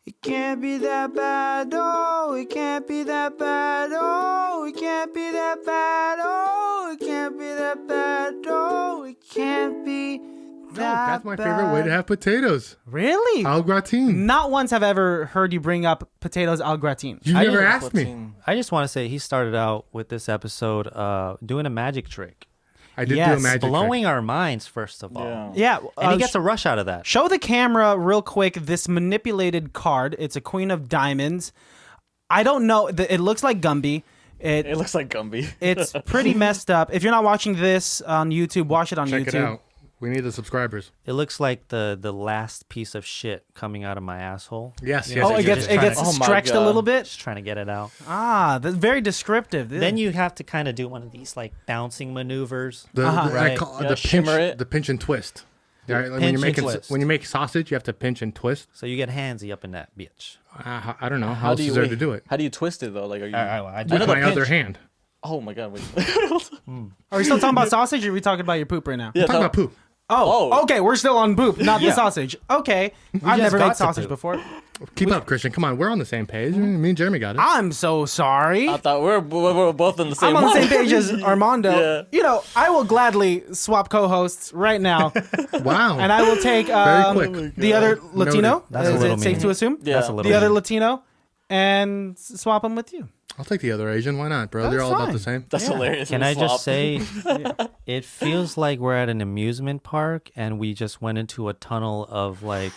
It can't be that bad, oh, it can't be that bad, oh, it can't be that bad, oh, it can't be that bad, oh, it can't be That's my favorite way to have potatoes. Really? Au gratin. Not once have I ever heard you bring up potatoes au gratin. You never asked me. I just want to say he started out with this episode doing a magic trick. I did do a magic blowing trick. our minds, first of all. Yeah. And he gets a rush out of that. Show the camera real quick this manipulated card. It's a queen of diamonds. I don't know. It looks like Gumby. It looks like Gumby. It's pretty messed up. If you're not watching this on YouTube, watch it on YouTube. Check it out. We need the subscribers. It looks like the last piece of shit coming out of my asshole. Yes, You yes. know, Oh, it you're gets just trying to- stretched a little bit. Just trying to get it out. Ah, that's very descriptive. Then you have to kind of do one of these like bouncing maneuvers. I call Yeah, the shimmer it. the pinch and twist. Yeah, like pinch and twist. when you make sausage, you have to pinch and twist. So you get handsy up in that bitch. I don't know how else is there to do it. How do you twist it though? Like, are you? I do With know the my other pinch. hand. Oh my god! Wait. Are we still talking about sausage, or are we talking about your poop right now? Yeah, I'm talking about poop. Oh, okay. We're still on poop, not the sausage. Okay. I've just never got made to sausage poop. before. Keep up, Christian. Come on, we're on the same page. Me and Jeremy got it. I'm so sorry. I thought we're both on the same. I'm on the same one. page as Armando. Yeah. You know, I will gladly swap co-hosts right now, Wow. and I will take Very quick. the other Latino. Noted. That's a Is little it safe mean. to assume? Yeah. That's a little The other mean. Latino, and swap them with you. I'll take the other Asian. Why not, bro? That's They're all about fine. the same. That's hilarious. Can We I swap. just say, it feels like we're at an amusement park and we just went into a tunnel of like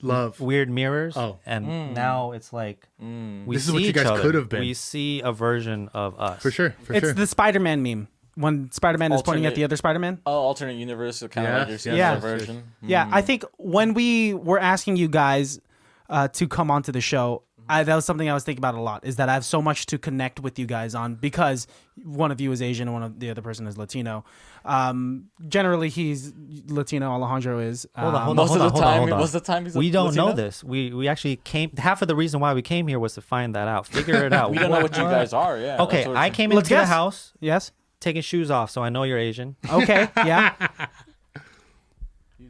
Love. weird mirrors. Oh. And now it's like we This is see what you each guys other. could have been. We see a version of us. For sure. For It's sure. the Spider-Man meme when Spider-Man is pointing at Alternate- the other Spider-Man. Oh, alternate universe, kind of Yes, like your yes, singular yes, version. Yeah, I think when we were asking you guys to come onto the show, that was something I was thinking about a lot, is that I have so much to connect with you guys on because one of you is Asian and one of the other person is Latino. Generally, he's Latino, Alejandro is. Hold on, hold on, Most hold of on, the hold on, time, hold on. most of the time, he's We don't know Latino? this. We actually came. Half of the reason why we came here was to find that out, figure it out. We don't know what you guys are. Yeah. Okay, that's what I we're- came Let's into the guess. house Yes? taking shoes off, so I know you're Asian. Okay, yeah.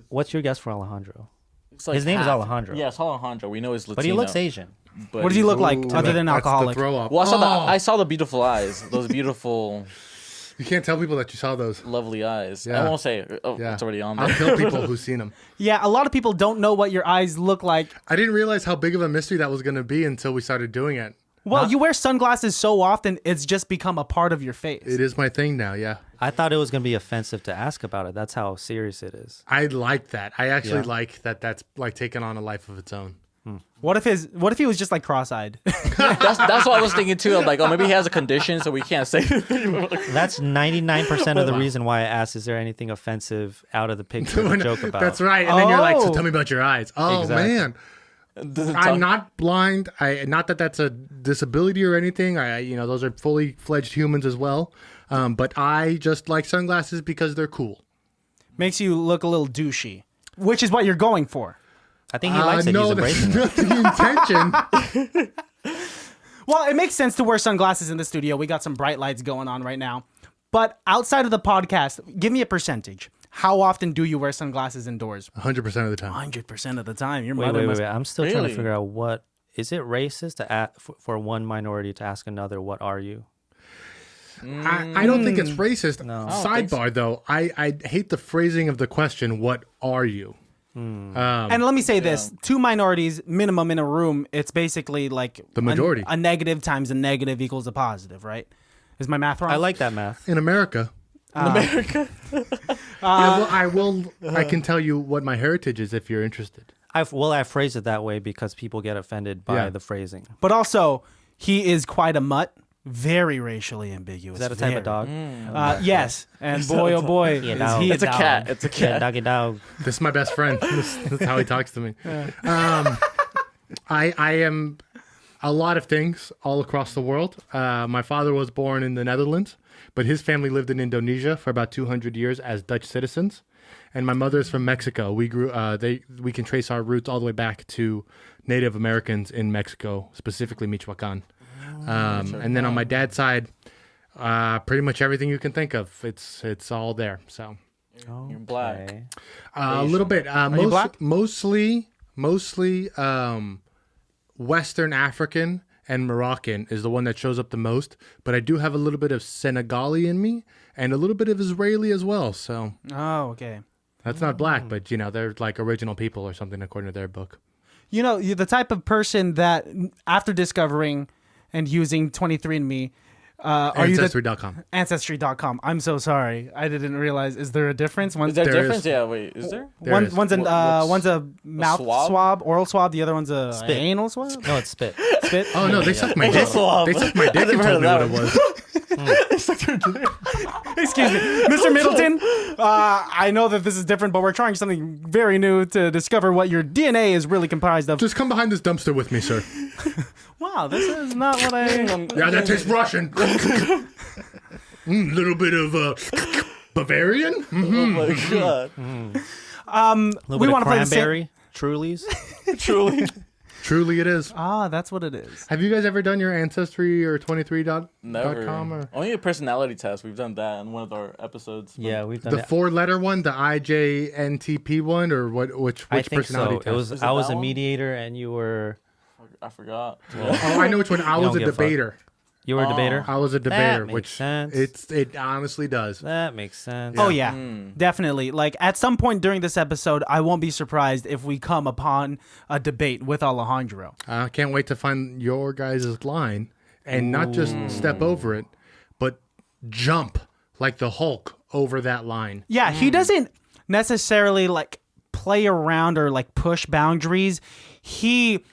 What's your guess for Alejandro? It's like His name is half. Alejandro. Yes, Alejandro. We know he's Latino. But he looks Asian. But What does he look like Ooh, other than that's alcoholic? the throw up. Well, I saw the beautiful eyes. Those beautiful, You can't tell people that you saw those. lovely eyes. Yeah. I won't say it. Oh, Yeah. it's already on I'll there. kill people who've seen them. Yeah, a lot of people don't know what your eyes look like. I didn't realize how big of a mystery that was going to be until we started doing it. Well, you wear sunglasses so often, it's just become a part of your face. It is my thing now, yeah. I thought it was going to be offensive to ask about it. That's how serious it is. I like that. I actually Yeah. like that that's like taking on a life of its own. What if he was just like cross-eyed? That's what I was thinking too. I'm like, oh, maybe he has a condition, so we can't say. That's 99% of the reason why I asked, is there anything offensive out of the picture to joke about? That's right. And then you're like, so Oh. tell me about your eyes. Oh, Exactly. man. I'm not blind. Not that that's a disability or anything. Those are fully fledged humans as well. But I just like sunglasses because they're cool. Makes you look a little douchey, which is what you're going for. I think he likes it. No, He's that's embracing it. not the intention. Well, it makes sense to wear sunglasses in the studio. We got some bright lights going on right now. But outside of the podcast, give me a percentage. How often do you wear sunglasses indoors? 100% of the time. 100% of the time. Your Wait, mother wait, must... wait. I'm still trying Really? to figure out what... Is it racist to for one minority to ask another, what are you? I don't think it's racist. No. Sidebar, though, I hate the phrasing of the question, what are you? And let me say this. 2 minorities minimum in a room, it's basically like... The majority. A negative times a negative equals a positive, right? Is my math wrong? I like that math. In America. America. I can tell you what my heritage is if you're interested. I phrase it that way because people get offended by Yeah. the phrasing. But also, he is quite a mutt. Very racially ambiguous. Is that a type of dog? Yes. And boy, oh boy, Yeah, is dog. he It's a dog. cat. It's a Yeah, cat. doggy dog. This is my best friend. That's how he talks to me. I am a lot of things all across the world. My father was born in the Netherlands, but his family lived in Indonesia for about 200 years as Dutch citizens. And my mother is from Mexico. We we can trace our roots all the way back to Native Americans in Mexico, specifically Michoacan. And then on my dad's side, pretty much everything you can think of, it's all there. So You're black. Okay. a little bit, you black? mostly Western African and Moroccan is the one that shows up the most, but I do have a little bit of Senegali in me and a little bit of Israeli as well. So Oh, okay. that's not black, but they're like original people or something according to their book. You know, you're the type of person that after discovering and using 23andMe, are you the Ancestry.com. Ancestry.com. I'm so sorry. I didn't realize. Is there a difference? One, Is there a There difference? is. Yeah, wait, is there? There is. one's a mouth swab? swab, oral swab. The other one's a Spit. anal swab. No, it's spit. Spit. Oh no, they sucked my dick. Swab. They sucked my dick and never told me heard what of it that was. Excuse me, Mr. Middleton. I know that this is different, but we're trying something very new to discover what your DNA is really comprised of. Just come behind this dumpster with me, sir. Wow, this is not what I. Yeah, that tastes Russian. Little bit of Bavarian. Oh my god. We want to play the same. cranberry. Trulies. Truly. Truly, it is. Ah, that's what it is. Have you guys ever done your Ancestry or 23.com? Never. Or Only a personality test. We've done that in one of our episodes. Yeah, we've done the it. 4-letter one, the IJNTP one, or what? Which I think personality so. test? It was. Is it I was that a one? mediator, and you were. I forgot. Oh, I know which one. I was don't a give a fuck. debater. You were a debater. I was a debater, makes which sense. it honestly does. That makes sense. Oh yeah, definitely. Like at some point during this episode, I won't be surprised if we come upon a debate with Alejandro. I can't wait to find your guys' line and not just step over it, but jump like the Hulk over that line. Yeah, he doesn't necessarily like play around or like push boundaries. He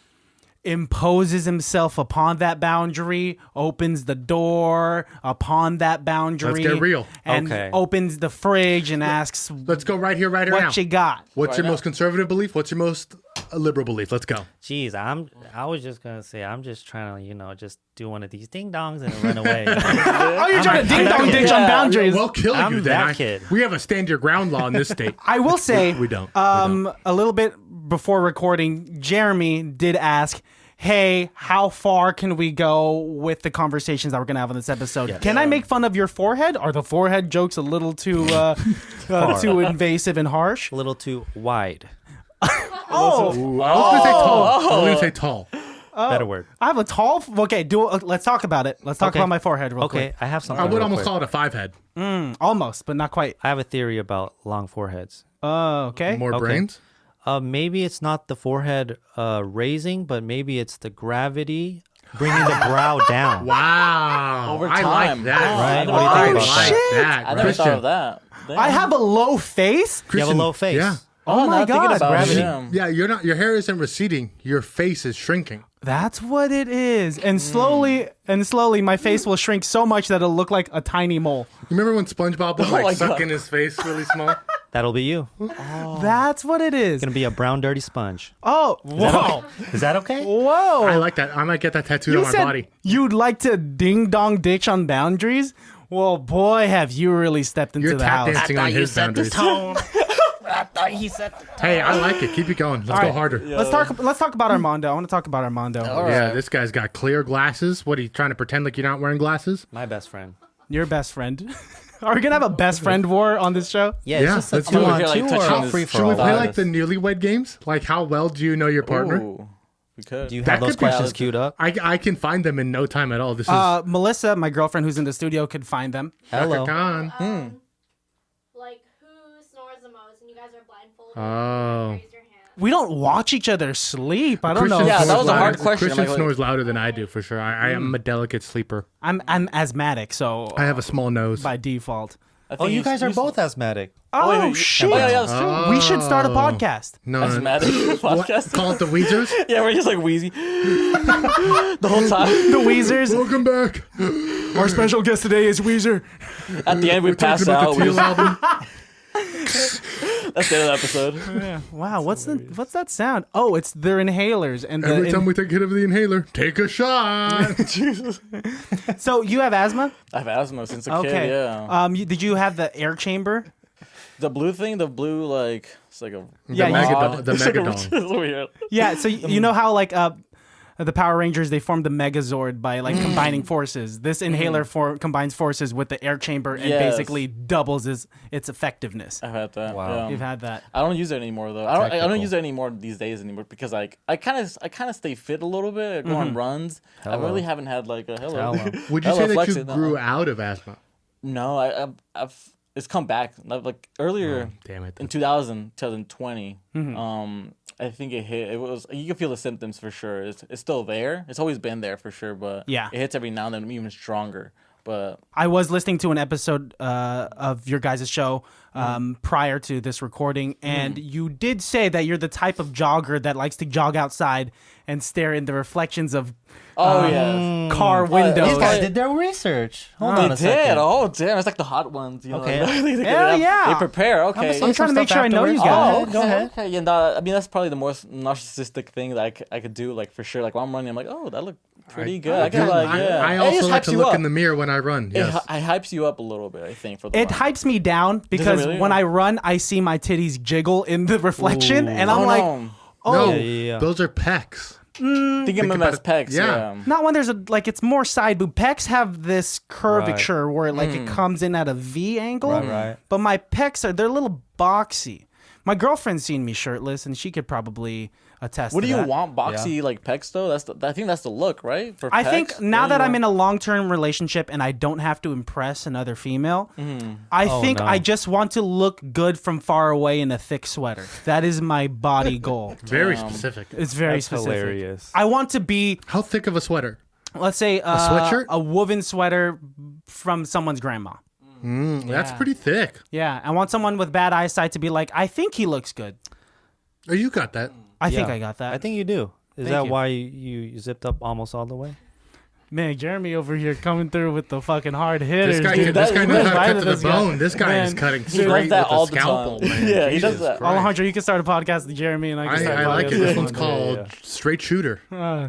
imposes himself upon that boundary, opens the door upon that boundary. Let's get real. And Okay. opens the fridge and asks, Let's go right here, right now. what you got? What's Right your now. most conservative belief? What's your most liberal belief? Let's go. Jeez, I was just gonna say I'm just trying to just do one of these ding dongs and run away. Oh, you're trying to ding dong ditch on Yeah. boundaries. We'll kill I'm you then. that kid. We have a stand your ground law in this state. I will say, We don't. a little bit before recording, Jeremy did ask, hey, how far can we go with the conversations that we're going to have on this episode? Can I make fun of your forehead? Are the forehead jokes a little too too invasive and harsh? A little too wide. Oh, Ooh, I was gonna say tall. I was gonna say tall. Better word. I have a tall... Okay, let's talk about it. Let's talk Okay. about my forehead real Okay, quick. I have something. I would real almost quick. call it a 5-head. Almost, but not quite. I have a theory about long foreheads. Okay. More Okay. brains. Maybe it's not the forehead raising, but maybe it's the gravity bringing the brow down. Wow. Over I like time. that. Right? I What do you I think like about shit. that. I never Christian. thought of that. Damn. I have a low face? You have a low face. Yeah. Oh my now thinking God. about it, Gravity. yeah. Yeah, your hair isn't receding. Your face is shrinking. That's what it is. And slowly, my face will shrink so much that it'll look like a tiny mole. You remember when SpongeBob was Oh my like God. sucking his face really small? That'll be you. That's what it is. Gonna be a brown dirty sponge. Oh, whoa. Is that okay? Whoa. I like that. I might get that tattooed You on my said body. you'd like to ding dong ditch on boundaries? Well, boy, have you really stepped into You're the tap house. dancing on his boundaries. I thought he said the tone. Hey, I like it. Keep it going. Let's All go right. harder. Let's talk about Armando. I want to talk about Armando. All Yeah, right. this guy's got clear glasses. What, are you trying to pretend like you're not wearing glasses? My best friend. Your best friend. Are we gonna have a best friend war on this show? Yeah, Yeah, it's just a let's do it. 2-on-2 Like, touching or this- free for Should we all. play Wow. like the newlywed games? Like how well do you know your partner? Ooh, we could. Do you That have those could be- questions queued up? I can find them in no time at all. This is Melissa, my girlfriend who's in the studio, could find them. Hello. Khan. Like who snores the most, and you guys are blindfolded. Oh. Raise your hand. We don't watch each other sleep. I don't know. Yeah, that snores was a hard louder- question. Christian Like- snores louder than I do for sure. I am a delicate sleeper. I'm asthmatic, so I have a small nose. by default. I Oh, think you guys are both asthmatic. Oh, wait, wait, shit! Oh, yeah, that's true. We should start a podcast. No, Asthmatic What? podcast. Call it the Weezers. Yeah, we're just like wheezy the whole time. The Weezers. Welcome back. Our special guest today is Weezer. At the end, we pass Talking about out. the We Teal just, album. that's the end of the episode. Wow, what's that sound? Oh, it's their inhalers and Every time the. we take a hit of the inhaler, take a shot. So you have asthma? I have asthma since a Okay. kid. Yeah. Did you have the air chamber? The blue thing, the blue like it's like a Yeah, the you- megadol. The It's like a- megadol. it's weird. Yeah. So you know how like the Power Rangers, they formed the Megazord by like combining forces. This inhaler combines forces with the air chamber and basically doubles its effectiveness. I've had that. Wow. Yeah. You've had that. I don't use it anymore though. I don't use it anymore these days anymore because like I kind of stay fit a little bit. I go on runs. I really haven't had like a hello. Would you say that you grew out of asthma? No, I've it's come back. Like earlier Damn it. in 2020. I think it hit. It was you can feel the symptoms for sure. It's still there. It's always been there for sure, but Yeah. it hits every now and then even stronger. But I was listening to an episode of your guys' show prior to this recording, and you did say that you're the type of jogger that likes to jog outside and stare in the reflections of car windows. These guys did their research. Hold on a They did. second. Oh damn! It's like the hot ones. You know, Okay. like, Hell yeah. They prepare. Okay. I'm trying to make sure I know you afterwards. guys. Oh, okay. Go ahead. Okay. Yeah. No, I mean that's probably the most narcissistic thing that I could do. Like for sure. Like while I'm running, I'm like, oh, that looked pretty good. I can like yeah. I It also just like hypes to you look up. in the mirror when I run. Yes. It hypes you up a little bit. I think for the It run. hypes me down because really? when I run, I see my titties jiggle in the reflection, and I'm like, no. oh, No, Yeah. those are pecs. Think of them about as it. pecs. Yeah. Yeah. not when there's it's more side boob. Pecs have this curvature where it comes in at a V angle, Right. but my pecs they're a little boxy. My girlfriend's seen me shirtless, and she could probably attest. What to do you that. want? Boxy like pecs though. I think that's the look, right? For I pecs? think now that I'm in a long-term relationship and I don't have to impress another female, I think no. I just want to look good from far away in a thick sweater. That is my body goal. Very specific. It's very That's specific. hilarious. I want to be, How thick of a sweater? let's say, a sweatshirt? a woven sweater from someone's grandma. That's pretty thick. Yeah, I want someone with bad eyesight to be like, I think he looks good. Oh, you got that. I think I got that. I think you do. Is Thank that you. why you zipped up almost all the way? Man, Jeremy over here coming through with the fucking hard hitters. This guy, dude. this guy knows how to Right cut to to the this guy. bone. This guy is Man, cutting dude, straight does with that all a the scalpel, time. man. Yeah, he does Jesus that. Christ. Alejandro, you can start a podcast with Jeremy, and I can start a I like podcast it. with This one's him. called Straight Shooter.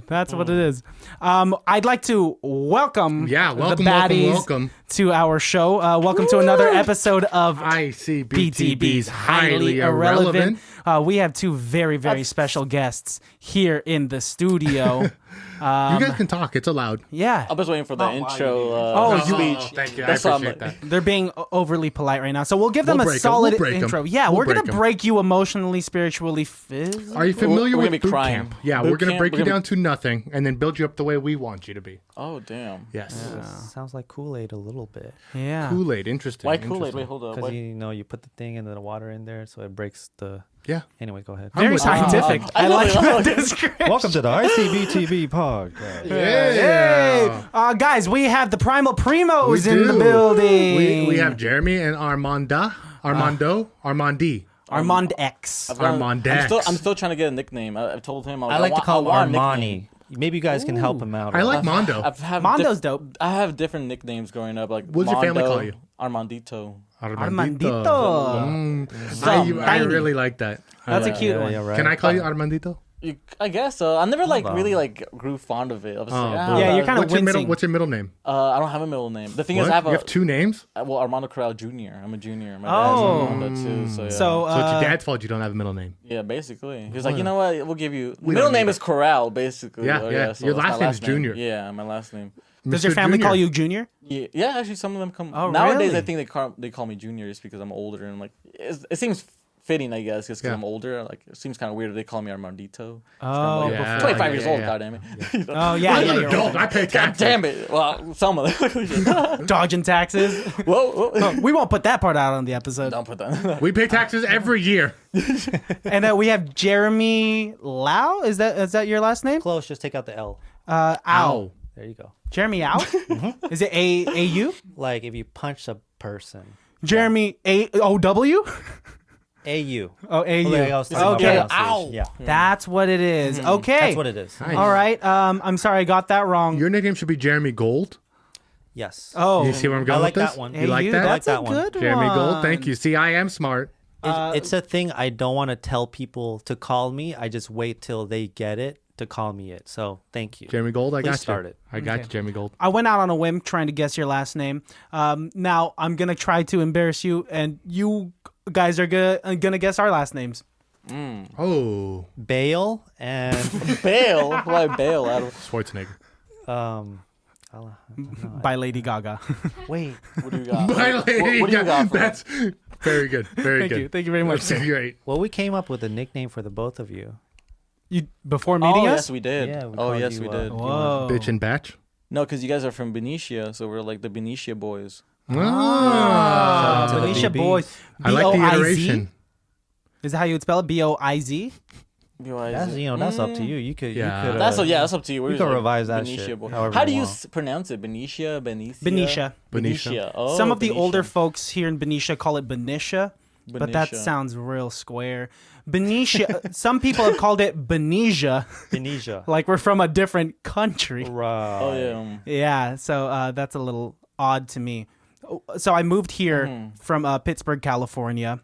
That's what it is. I'd like to welcome welcome, the baddies welcome. to our show. Welcome to another episode of ICBTB's Highly Irrelevant. We have two very, very special guests here in the studio. You guys can talk. It's allowed. Yeah, I'm just waiting for the intro speech. Thank you. That's I all I'm appreciate like- that. they're being overly polite right now, so we'll give them We'll a break 'em. solid We'll break 'em. intro. Yeah, We'll we're gonna break 'em. break you emotionally, spiritually, physically. Are you familiar We're with gonna be boot crying. camp? Yeah, Boot we're going to camp, break we're you gonna down to nothing and then build you up the way we want you to be. Oh damn. Yes. Sounds like Kool-Aid a little bit. Yeah. Kool-Aid, interesting. Why Kool-Aid? interesting. Wait, hold up. Because Why- you put the thing and then the water in there so it breaks the... Yeah. Anyway, go ahead. Very with you. scientific. I like that description. Welcome to the ICBTB podcast. Hey, guys, we have the Primal Primos We in the do. building. We have Jeremy and Armando. Armandi. Armand X. Armandex. I'm still trying to get a nickname. I've told him. I like to call him want a nickname. Armani. Maybe you guys can help him out. I like Mondo. I've had Mondo's dope. I have different nicknames growing up. Like What's your family Mondo, call you? Armandito. Armandito. I really like that. That's a cute one. Yeah, right. Can I call you Armandito? I guess so. I never on. really grew fond of it. I was like, boo. Yeah, you're kind of What's your middle? wincing. What's your middle name? I don't have a middle name. The thing is, What? I have You have two names. well, Armando Corral Jr. I'm a junior. My Oh. dad's Armando too. So yeah. So, So it's your dad's fault you don't have a middle name. yeah, basically, he's like, you know what? We'll give you. We Middle don't need name it. is Corral, basically. Yeah, Or, yeah. so Your that's my last name's name. Junior. Yeah, my last name. does your Mr. family Junior. call you Junior? Yeah, actually, some of them come. Oh, Nowadays, really? I think they call me Junior just because I'm older and like it seems fitting, I guess, because Yeah. I'm older. Like it seems kind of weird if they call me Armandito. Oh, Yeah. 25 years old. yeah. God damn it. Oh, yeah. I'm yeah an you're adult. I pay God taxes. damn it. Well, some of them. right. Dodging taxes. Whoa. We won't put that part out on the episode. Don't put that. We pay taxes every year. And we have Jeremy Lau. Is that your last name? Close, just take out the L. Ow. There you go. Jeremy Ow? Is it A-U? Like if you punch a person. Jeremy A-O-W? A-U. Oh, A-U. Okay, I was talking about Okay. pronunciation. Yeah. That's what it is. Okay. That's what it is. Nice. All right. I'm sorry I got that wrong. Your nickname should be Jeremy Gold. Yes. Oh. You see where I'm going I like with this? that one. You like A-U? that? That's I a like that one. good Jeremy one. Gold. Thank you. See, I am smart. It's a thing I don't want to tell people to call me. I just wait till they get it to call me it. So thank you. Jeremy Gold, I Please got start you. it. I got Okay. you, Jeremy Gold. I went out on a whim trying to guess your last name. Now I'm gonna try to embarrass you, and you guys are gonna guess our last names. Oh, Bale and Bale? Why Bale? Schwarzenegger. By Lady Gaga. Wait. What do you got? By Lady what do you got for That's very good. Very good. Thank you very much. That's great. Well, we came up with a nickname for the both of you. You before meeting Oh, us? yes, we did. Yeah, we oh, called yes, you, we did. Whoa. Bitch and batch. No, because you guys are from Benicia, so we're like the Benicia boys. Ah, Shout out to the Benicia BBs. boys. I like the B-O-I-Z? iteration. Is that how you would spell it? B-O-I-Z? That's up to you. You could. Yeah. You could, That's up to you. We're you just can like revise that Benicia shit boy. however How do you you want. pronounce it? Benicia? Benicia. Benicia. Oh, Some of the Benicia. older folks here in Benicia call it Benicia, but that Benicia. sounds real square. Benicia. Some people have called it Benicia, Benicia. like we're from a different country. Right. Oh, yeah. Yeah, so that's a little odd to me. So I moved here from Pittsburgh, California.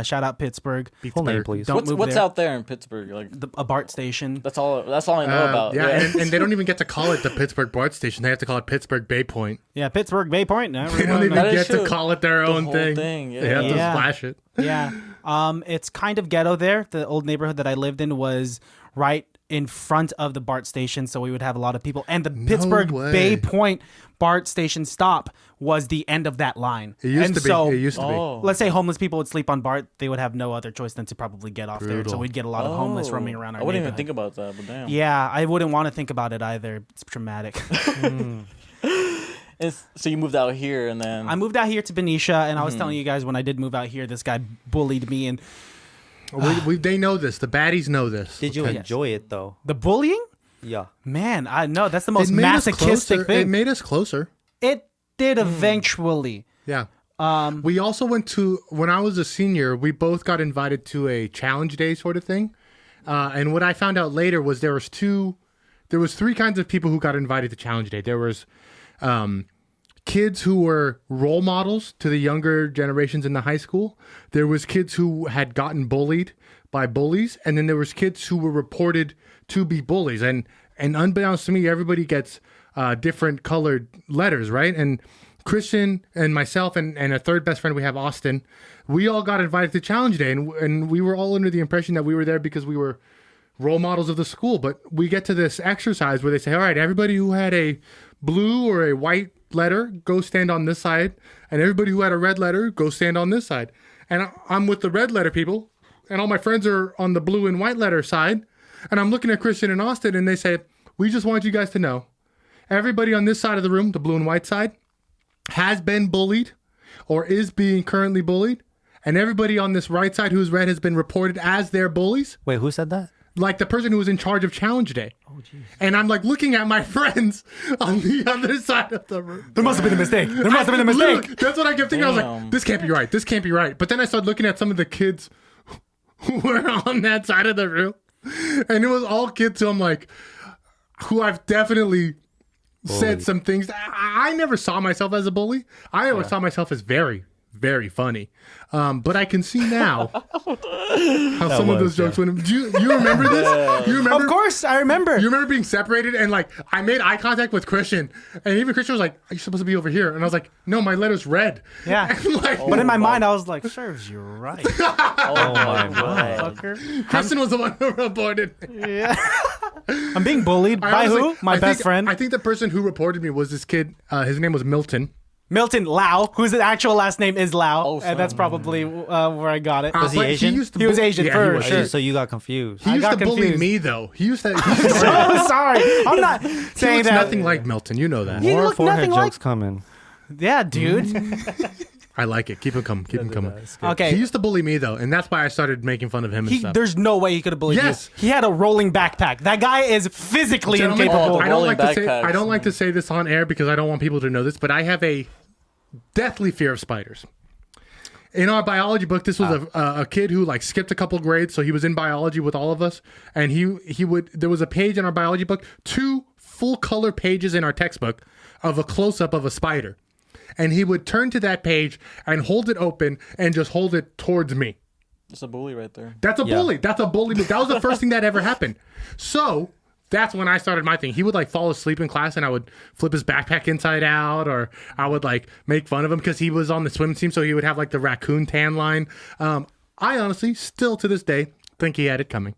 Shout out Pittsburgh. Full name, please. Don't move What's there. out there in Pittsburgh? Like A BART station. that's all I know about. Yeah, and they don't even get to call it the Pittsburgh BART station. They have to call it Pittsburgh Bay Point. Yeah, Pittsburgh Bay Point. No, They don't even That is get to true. call it their own whole thing. thing, yeah. They have to Yeah. splash it. Yeah. It's kind of ghetto there. The old neighborhood that I lived in was right in front of the BART station, so we would have a lot of people. And the Pittsburgh way. Bay Point BART station stop was the end of that line. It used and to be. so, It used to Oh. let's say homeless people would sleep on BART, they would have no other choice than to probably get off there. So Brutal. we'd get a lot of homeless roaming around our I wouldn't even neighborhood. think about that, but damn. Yeah, I wouldn't want to think about it either. It's traumatic. So you moved out here, and then I moved out here to Benicia, and I was telling you guys when I did move out here, this guy bullied me, and They know this. The baddies know this. Did you Okay. enjoy it though? the bullying? Yeah. Man, I know that's the most It made us masochistic closer. thing. It made us closer. It did eventually. Yeah. We also went to, when I was a senior, we both got invited to a challenge day sort of thing. And what I found out later was there was three kinds of people who got invited to challenge day. There was kids who were role models to the younger generations in the high school. There was kids who had gotten bullied by bullies. And then there was kids who were reported to be bullies. And unbeknownst to me, everybody gets different colored letters, right? And Christian and myself and a third best friend we have, Austin, we all got invited to challenge day. And we were all under the impression that we were there because we were role models of the school. But we get to this exercise where they say, all right, everybody who had a blue or a white letter, go stand on this side. And everybody who had a red letter, go stand on this side. And I'm with the red letter people. And all my friends are on the blue and white letter side. And I'm looking at Christian and Austin, and they say, we just want you guys to know, everybody on this side of the room, the blue and white side, has been bullied or is being currently bullied. And everybody on this right side who's red has been reported as their bullies. Wait, who said that? Like the person who was in charge of challenge day. Oh, geez. And I'm like looking at my friends on the other side of the room. There must have been a mistake. There must have been a mistake. Literally, that's what I kept thinking. I was like, Damn. this can't be right. This can't be right. But then I started looking at some of the kids who were on that side of the room. And it was all kids who I'm like, who I've definitely said some things. I never saw myself as a bully. I always saw myself as very, very funny. But I can see now how some of those jokes went. Do you remember this? You remember? Of course, I remember. You remember being separated and like I made eye contact with Christian and even Christian was like, "Are you supposed to be over here?" And I was like, "No, my letter's red." Yeah. And like, But in my mind, I was like, serves you right. Oh my god. Fucker. Christian was the one who reported me. Yeah. I'm being bullied by Honestly, who? My I best think- friend. I think the person who reported me was this kid. His name was Milton. Milton Lau, whose actual last name is Lau. Oh, and that's probably where I got it. Was he But Asian? He was Asian yeah, for he was. sure. So you got confused. He used got to bully confused. me though. He used to. He Oh, sorry. I'm not He saying looks that. nothing like Milton. You know that. He More looked forehead nothing jokes like. coming. Yeah, dude. I like it. Keep him coming. Keep him coming. Okay. He used to bully me though, and that's why I started making fun of him and stuff. There's no way he could have bullied Yes. you. He had a rolling backpack. That guy is physically Gentlemen, incapable. the I don't like to rolling say. backpacks. I don't like to say this on air because I don't want people to know this, but I have a deathly fear of spiders. In our biology book, this was a kid who like skipped a couple grades, so he was in biology with all of us, and he would. There was a page in our biology book, 2 full color pages in our textbook of a close up of a spider, and he would turn to that page and hold it open and just hold it towards me. It's a bully right there. That's a bully. That's a bully. That was the first thing that ever happened. So that's when I started my thing. He would like fall asleep in class and I would flip his backpack inside out, or I would like make fun of him because he was on the swim team. So he would have like the raccoon tan line. I honestly still to this day think he had it coming.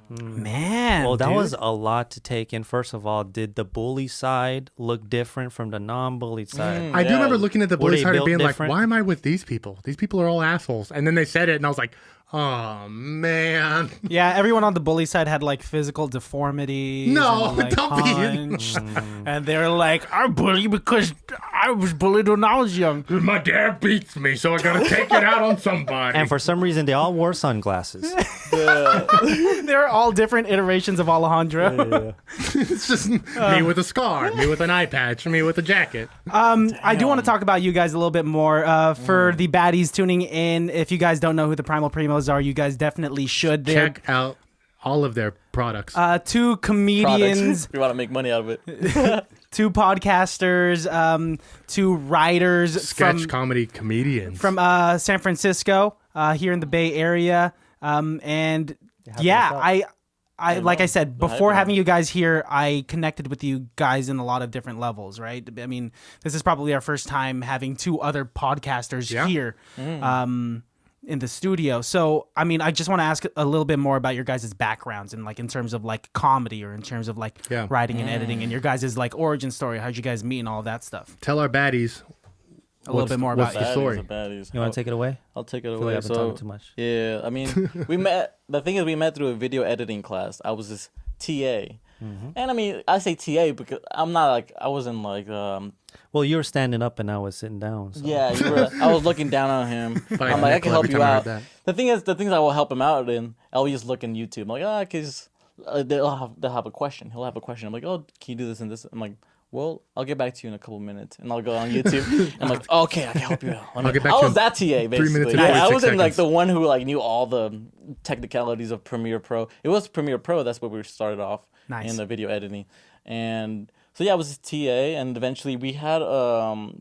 Man, Well, that dude. was a lot to take in. First of all, did the bully side look different from the non-bullied side? I do remember looking at the Were bully they side and built being different? like, why am I with these people? These people are all assholes. And then they said it, and I was like, oh, man. Yeah, everyone on the bully side had like physical deformities. No, and, like, don't be- punched. And they're like, I'm bully because I was bullied when I was young. My dad beats me, so I gotta take it out on somebody. And for some reason, they all wore sunglasses. They're all different iterations of Alejandro. It's just me with a scar, me with an eye patch, me with a jacket. I do want to talk about you guys a little bit more. For the baddies tuning in, if you guys don't know who the Primal Primos are, you guys definitely should. They're Check out all of their products. two comedians, We want to make money out of it. two podcasters, two writers Sketch comedy comedians. from San Francisco, here in the Bay Area. And yeah, I like I said, before having you guys here, I connected with you guys in a lot of different levels, right? I mean, this is probably our first time having two other podcasters here in the studio. So, I mean, I just want to ask a little bit more about your guys' backgrounds and like in terms of like comedy or in terms of like writing and editing and your guys' like origin story. How'd you guys meet and all of that stuff? Tell our baddies A little bit more about what's you. the story. Baddies. You want to take it away? I'll take it I feel away. like I've been talking too much. Yeah, I mean, we met. The thing is, we met through a video editing class. I was this TA, and I mean, I say TA because I'm not like I wasn't like. Well, you were standing up and I was sitting down. So. Yeah, I was looking down on him. I'm like, I can help you out. The things I will help him out in, I'll just look in YouTube. I'm like, cause they'll have a question. He'll have a question. I'm like, oh, can you do this and this? I'm like, well, I'll get back to you in a couple minutes, and I'll go on YouTube. I'm like, okay, I can help you out. I'll get back I to was that TA basically. 3 minutes and I 46 wasn't like seconds. the one who like knew all the technicalities of Premiere Pro. It was Premiere Pro. That's where we started off in the video editing, and so yeah, I was a TA, and eventually we had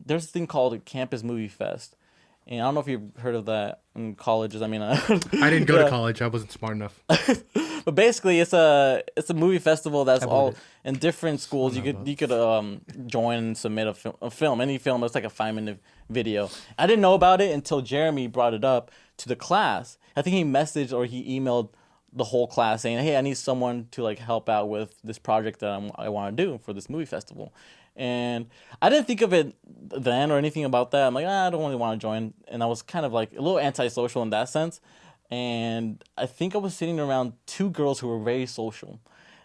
there's this thing called a Campus Movie Fest. And I don't know if you've heard of that in colleges. I mean, I didn't go to college. I wasn't smart enough. But basically, it's a movie festival that's all in different schools. You could join and submit a film, any film. It's like a 5-minute video. I didn't know about it until Jeremy brought it up to the class. I think he messaged or he emailed the whole class saying, "Hey, I need someone to like help out with this project that I want to do for this movie festival." And I didn't think of it then or anything about that. I'm like, I don't really want to join. And I was kind of like a little antisocial in that sense. And I think I was sitting around two girls who were very social.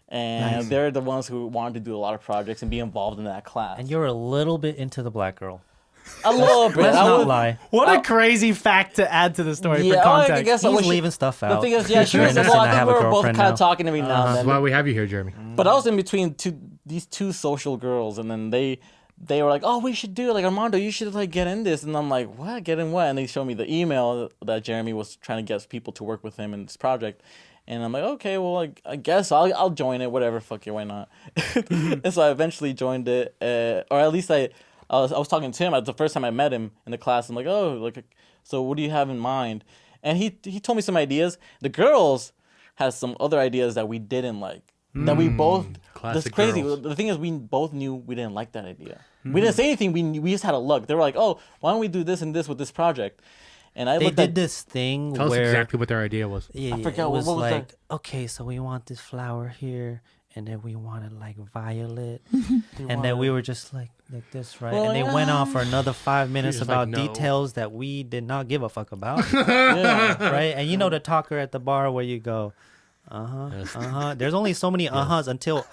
And they're the ones who wanted to do a lot of projects and be involved in that class. And you're a little bit into the black girl. A little bit. Let's I not would- lie. What a crazy fact to add to the story for Yeah, context. I guess I He's wish leaving stuff out. The thing is, yeah, she You're was. innocent, Well, I I think have we a were both girlfriend kind now. of talking every now and That's then. why we have you here, Jeremy. But I was in between these two social girls, and then they were like, "Oh, we should do it. Like Armando, you should like get in this." And I'm like, "What? Get in what?" And they showed me the email that Jeremy was trying to get people to work with him in this project. And I'm like, okay, well, like, I guess I'll join it. Whatever, fuck it, why not? And so I eventually joined it, or at least I was talking to him. It was the first time I met him in the class. I'm like, oh, like, so what do you have in mind? And he told me some ideas. The girls had some other ideas that we didn't like. That we both. That's Classic crazy. girls. The thing is, we both knew we didn't like that idea. We didn't say anything. We just had a look. They were like, oh, why don't we do this and this with this project? And I They looked did at this thing Tell us where exactly what their idea was. yeah, forgot it what was was like, that? okay, so we want this flower here, and then we wanted like violet, and then we were just like this, right? Well, and they went on for another 5 minutes was like, about no. details that we did not give a fuck about, yeah. right? And you know the talker at the bar where you go, There's only so many uh-huhs until.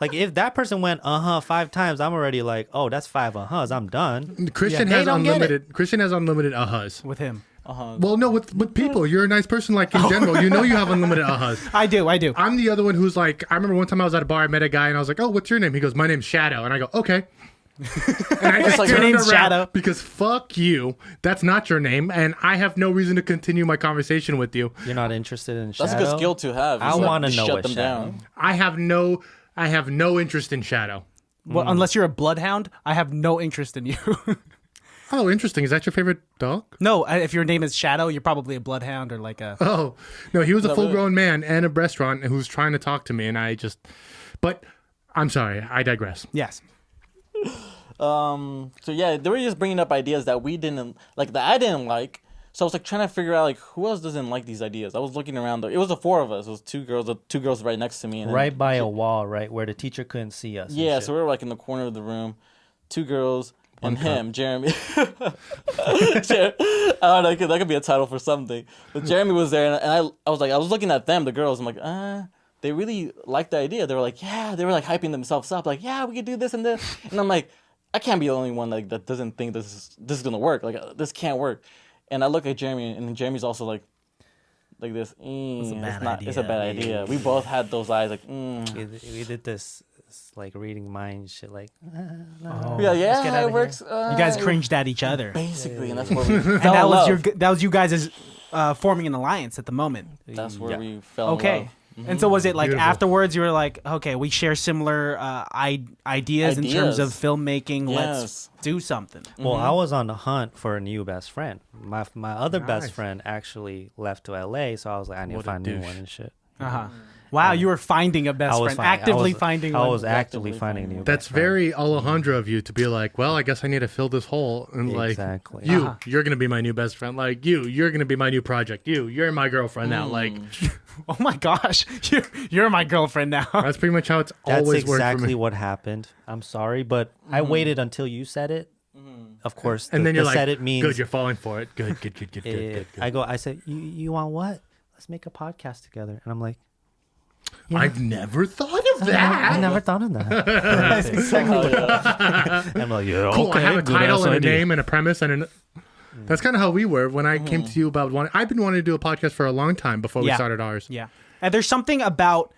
Like, if that person went 5 times, I'm already like, oh, that's 5 uh-huhs. I'm done. Christian They has don't get unlimited. Christian has unlimited uh-huhs. with him. Well, no, with people. You're a nice person, like in general. You know you have unlimited uh-huhs. I do. I'm the other one who's like, I remember one time I was at a bar, I met a guy, and I was like, oh, what's your name? He goes, my name's Shadow. And I go, okay. And I just like, turned your name's around Shadow. because fuck you. That's not your name, and I have no reason to continue my conversation with you. You're not interested in Shadow? That's a good skill to have. I Just want to just know shut what them Shadow. down. I have no interest in Shadow. Well, unless you're a bloodhound, I have no interest in you. Oh, interesting. Is that your favorite dog? No, if your name is Shadow, you're probably a bloodhound or like a. Oh, no, he was a No, full-grown man and a restaurant who's trying to talk to me, and I just... But I'm sorry, I digress. Yes. So yeah, they were just bringing up ideas that we didn't like, that I didn't like, So I was like trying to figure out like who else doesn't like these ideas. I was looking around. It was the four of us. It was two girls right next to me. And Right by a wall, right where the teacher couldn't see us. Yeah, so we were like in the corner of the room, two girls and him, Jeremy. I don't know, that could be a title for something. But Jeremy was there, and I was looking at them, the girls. I'm like, they really liked the idea. They were like, yeah, they were like hyping themselves up, like, yeah, we could do this and this. And I'm like, I can't be the only one like that doesn't think this is gonna work. Like this can't work. And I look at Jeremy, and Jeremy's also like this. It's a bad idea. We both had those eyes like. We did this like reading mind shit. Like, yeah, it works. You guys cringed at each other. Basically, and that's where we fell And that in was love. that was you guys forming an alliance at the moment. That's where we fell in Okay. love. And so was it like Beautiful. afterwards you were like, okay, we share similar ideas in terms of filmmaking. Yes. Let's do something. well, I was on the hunt for a new best friend. My other Nice. best friend actually left to LA, so I was like, I need What to a find a new douche. one and shit. Uh-huh. Wow, you were finding a best friend, actively finding I one. was actively finding a new. That's best friend. very Alejandro of you to be like, well, I guess I need to fill this hole, and Exactly. like you're gonna be my new best friend. Like you're gonna be my new project. You're my girlfriend now. Like Oh my gosh, you're my girlfriend now. that's pretty much how it's That's always worked for exactly me. what happened. I'm sorry, but I waited until you said it. Of course, And then you're like, said it means good, you're falling for it. Good. I said, you want what? Let's make a podcast together. And I'm like, I've never thought of I that. never thought of that. That's exactly what I'm like, yeah, Cool. okay, I have a good title ass and a idea. name and a premise and that's kind of how we were when I came to you about wanting. I've been wanting to do a podcast for a long time before we Yeah. started ours. Yeah. And there's something about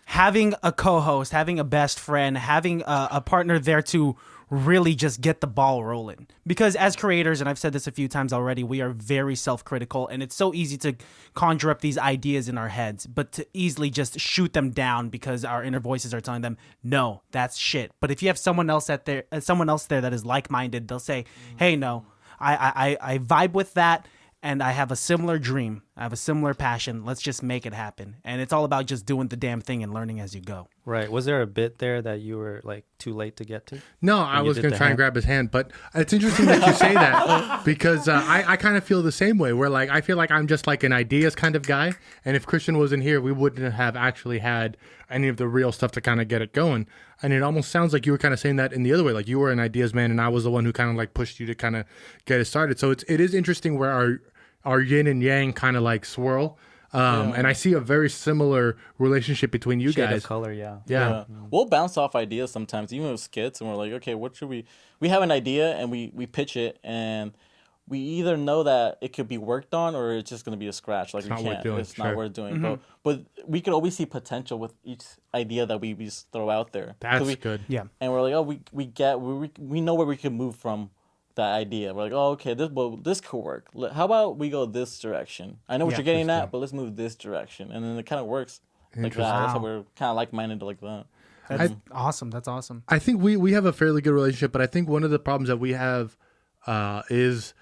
having a co-host, having a best friend, having a partner there to really just get the ball rolling. Because as creators, and I've said this a few times already, we are very self-critical, and it's so easy to conjure up these ideas in our heads, but to easily just shoot them down because our inner voices are telling them, no, that's shit. But if you have someone else there that is like-minded, they'll say, hey, no, I vibe with that, and I have a similar dream. I have a similar passion. Let's just make it happen. And it's all about just doing the damn thing and learning as you go. Right. Was there a bit there that you were like too late to get to? No, I you was did going the to try and hand? grab his hand, but it's interesting that you say that because I kind of feel the same way where like I feel like I'm just like an ideas kind of guy. And if Christian wasn't here, we wouldn't have actually had any of the real stuff to kind of get it going. And it almost sounds like you were kind of saying that in the other way, like you were an ideas man and I was the one who kind of like pushed you to kind of get it started. So it is interesting where our yin and yang kind of like swirl. And I see a very similar relationship between you Shade guys. of color, yeah. Yeah. We'll bounce off ideas sometimes, even with skits, and we're like, okay, what should we have an idea and we pitch it, and we either know that it could be worked on or it's just going to be a scratch. Like, not worth doing, it's not sure. worth doing. But we could always see potential with each idea that we just throw out there. That's good. Yeah. And we're like, oh, we know where we can move from that idea. We're like, oh, okay, this could work. How about we go this direction? I know what you're getting at, but let's move this direction. And then it kind of works like that. That's how we're kind of like-minded like that. That's awesome. That's awesome. I think we have a fairly good relationship, but I think one of the problems that we have is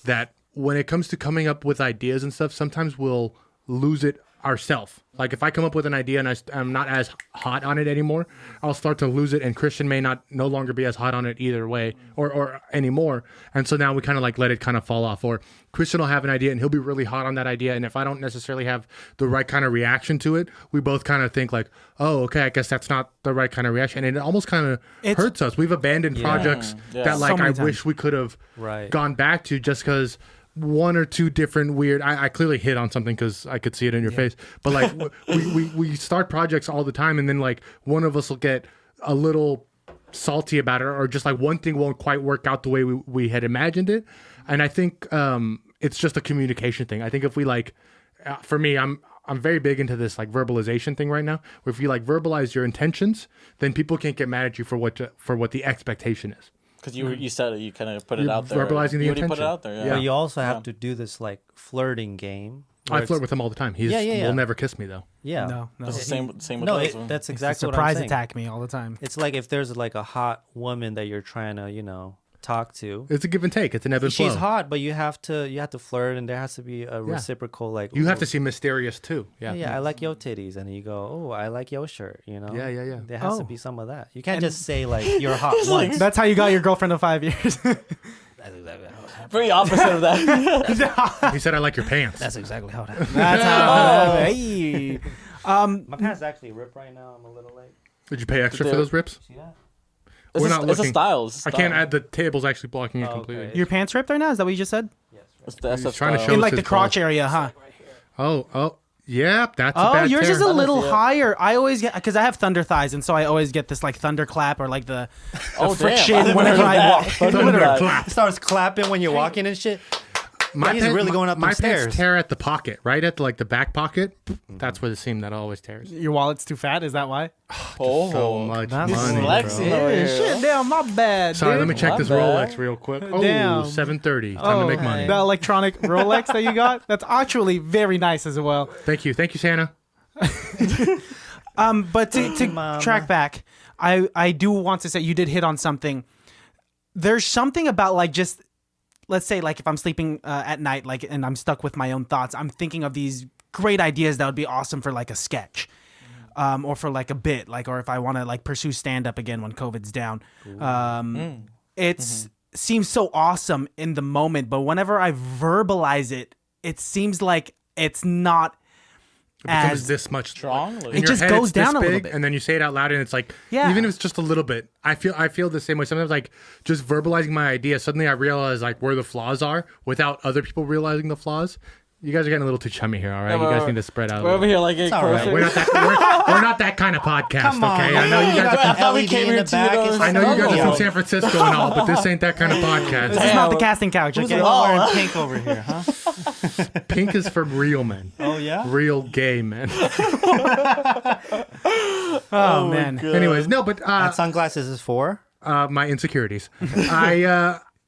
that when it comes to coming up with ideas and stuff, sometimes we'll lose it ourselves. Like if I come up with an idea and I'm not as hot on it anymore, I'll start to lose it, and Christian may no longer be as hot on it either way or anymore. And so now we kind of like let it kind of fall off. Or Christian will have an idea and he'll be really hot on that idea, and if I don't necessarily have the right kind of reaction to it, we both kind of think like, oh, okay, I guess that's not the right kind of reaction, and it almost kind of hurts us. We've abandoned projects that like So many I wish we could have Right. gone back to just because one or two different weird. I clearly hit on something because I could see it in your face. But like we start projects all the time, and then like one of us will get a little salty about it, or just like one thing won't quite work out the way we had imagined it. And I think it's just a communication thing. I think if we like, for me, I'm very big into this like verbalization thing right now. Where if you like verbalize your intentions, then people can't get mad at you for what the expectation is. Because you said it, you kind of put it You're out there. verbalizing the you already put intention. it out there. Yeah. But you also have to do this like flirting game. I flirt with him all the time. He's will never kiss me though. Yeah. No. It's the same with No, us. that's It's a exactly what I'm surprise saying. attack me all the time. It's like if there's like a hot woman that you're trying to, talk to. It's a give and take. It's an ebb and flow. She's hot, but you have to flirt, and there has to be a reciprocal like. You have "Ooh, to seem mysterious too. Yeah. Yeah, I like your titties, and you go, oh, I like your shirt. Yeah. There has to Oh. be some of that. You can't just say like you're hot once. That's how you got your girlfriend of 5 years. Very opposite of that. He said, "I like your pants." That's exactly how it happened. That's how. Hey. My pants actually rip right now. I'm a little late. Did you pay extra for those rips? See that? We're not It's a looking. style. It's a I can't style. add the table's actually blocking it Oh, completely. okay. Your pants ripped right now? Is that what you just said? Yes. That's He's a trying to style. show In us like his the crotch balls. area, huh? Oh, yeah, that's a Oh, bad yours tear. is a little see it. higher. I always get because I have thunder thighs, and so I always get this like thunder clap or like the Oh, friction damn. whenever I walk. Thunder clap. It starts clapping when you're walking and shit. My He's really going up my them stairs. pants tear at the pocket, right at the back pocket. That's where the seam that always tears. Your wallet's too fat. Is that why? Oh, So much that's money. flexing bro. over Yeah, here. shit, damn, my bad. Sorry, dude. let me check My this bad. Rolex real quick. Oh, Damn. 7:30. Time to make money. The electronic Rolex that you got, that's actually very nice as well. Thank you, Santa. But to Mama. track back, I do want to say you did hit on something. There's something about like just let's say like if I'm sleeping at night like and I'm stuck with my own thoughts, I'm thinking of these great ideas that would be awesome for like a sketch. Or for like a bit, like, or if I want to like pursue stand up again when COVID's down. It's seems so awesome in the moment, but whenever I verbalize it, it seems like it's not It becomes as this much Strong? Like- In It your just head, goes it's this down a little big, bit. and then you say it out loud, and it's like, Yeah. even if it's just a little bit. I feel the same way. Sometimes, like, just verbalizing my idea, suddenly I realize like where the flaws are without other people realizing the flaws. You guys are getting a little too chummy here, all right? You guys need to spread out. A We're over little. here like all right. We're not that. We're not that kind of podcast, Come on. okay? I know you guys. I thought we LED came in here the to, back. you know, It's I know you guys are Yo. from San Francisco and all, but this ain't that kind of podcast. this is not the casting couch, Who's okay? it We're all? wearing pink over here, huh? Pink is for real men, Oh yeah. real gay men. Oh man. Anyways, no, but And sunglasses is for. my insecurities.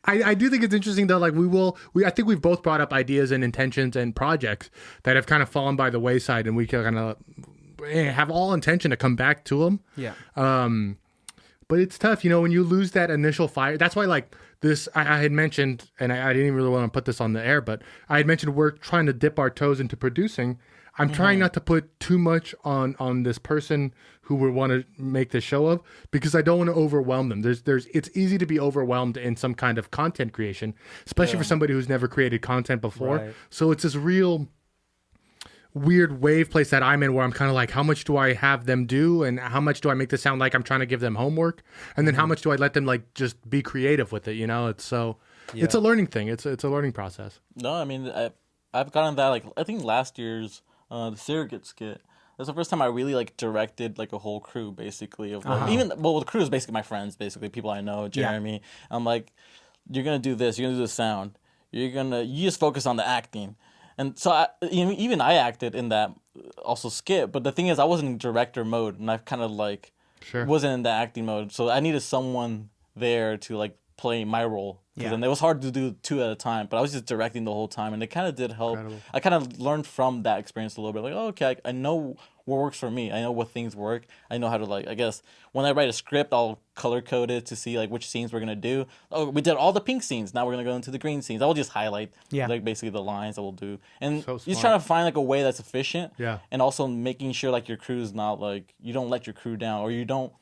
I do think it's interesting though. Like I think we've both brought up ideas and intentions and projects that have kind of fallen by the wayside, and we can kind of have all intention to come back to them. Yeah. But it's tough, when you lose that initial fire. That's why, like this, I had mentioned, and I didn't even really want to put this on the air, but I had mentioned we're trying to dip our toes into producing. I'm trying not to put too much on this person who we want to make the show of, because I don't want to overwhelm them. It's easy to be overwhelmed in some kind of content creation, especially for somebody who's never created content before. Right. So it's this real weird wave place that I'm in where I'm kind of like, how much do I have them do, and how much do I make this sound like I'm trying to give them homework, and then how much do I let them like just be creative with it? It's it's a learning thing. It's a learning process. No, I mean, I've gotten that, like, I think last year's the surrogate skit. That's the first time I really like directed like a whole crew, basically. Of like, the crew is basically my friends, basically people I know, Jeremy. I'm like, you're gonna do this, you're gonna do the sound, you just focus on the acting. And so even I acted in that also skit, but the thing is I wasn't in director mode, and I kind of like wasn't in the acting mode, so I needed someone there to like play my role. And it was hard to do two at a time, but I was just directing the whole time, and it kind of did help. Incredible. I kind of learned from that experience a little bit. Like, oh, okay, I know what works for me. I know what things work. I know how to, like, I guess when I write a script, I'll color code it to see like which scenes we're gonna do. Oh, we did all the pink scenes. Now we're gonna go into the green scenes. I will just highlight like basically the lines that we'll do, and just trying to find like a way that's efficient. And also making sure like your crew's not like, you don't let your crew down, or you don't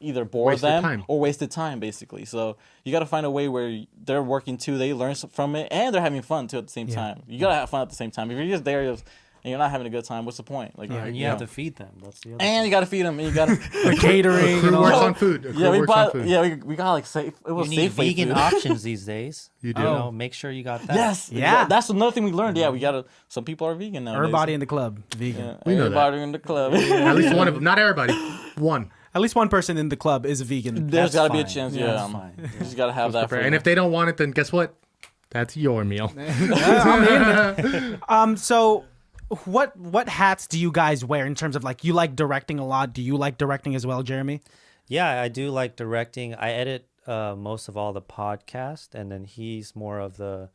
either bore them or wasted time, basically. So you got to find a way where they're working too, they learn from it, and they're having fun too at the same time. You got to have fun at the same time. If you're just there and you're not having a good time, what's the point? Like, And you have to feed them. That's the other. And you got to feed them. And you got to The catering. Crew works on food. we got like safe. It was You need Safeway vegan food. options these days. You do. Make sure you got that. Yes. Yeah. That's another thing we learned. Yeah, we got to. Some people are vegan now. Everybody in the club, vegan. Yeah, We know that. everybody in the club. At least one of them. Not everybody. One. At least one person in the club is a vegan. There's That's got to be a fine. chance. Yeah, Yeah, that's fine. you just got to have that. For And if they don't want it, then guess what? That's your meal. So what hats do you guys wear in terms of like, you like directing a lot? Do you like directing as well, Jeremy? Yeah, I do like directing. I edit most of all the podcast, and then he's more of the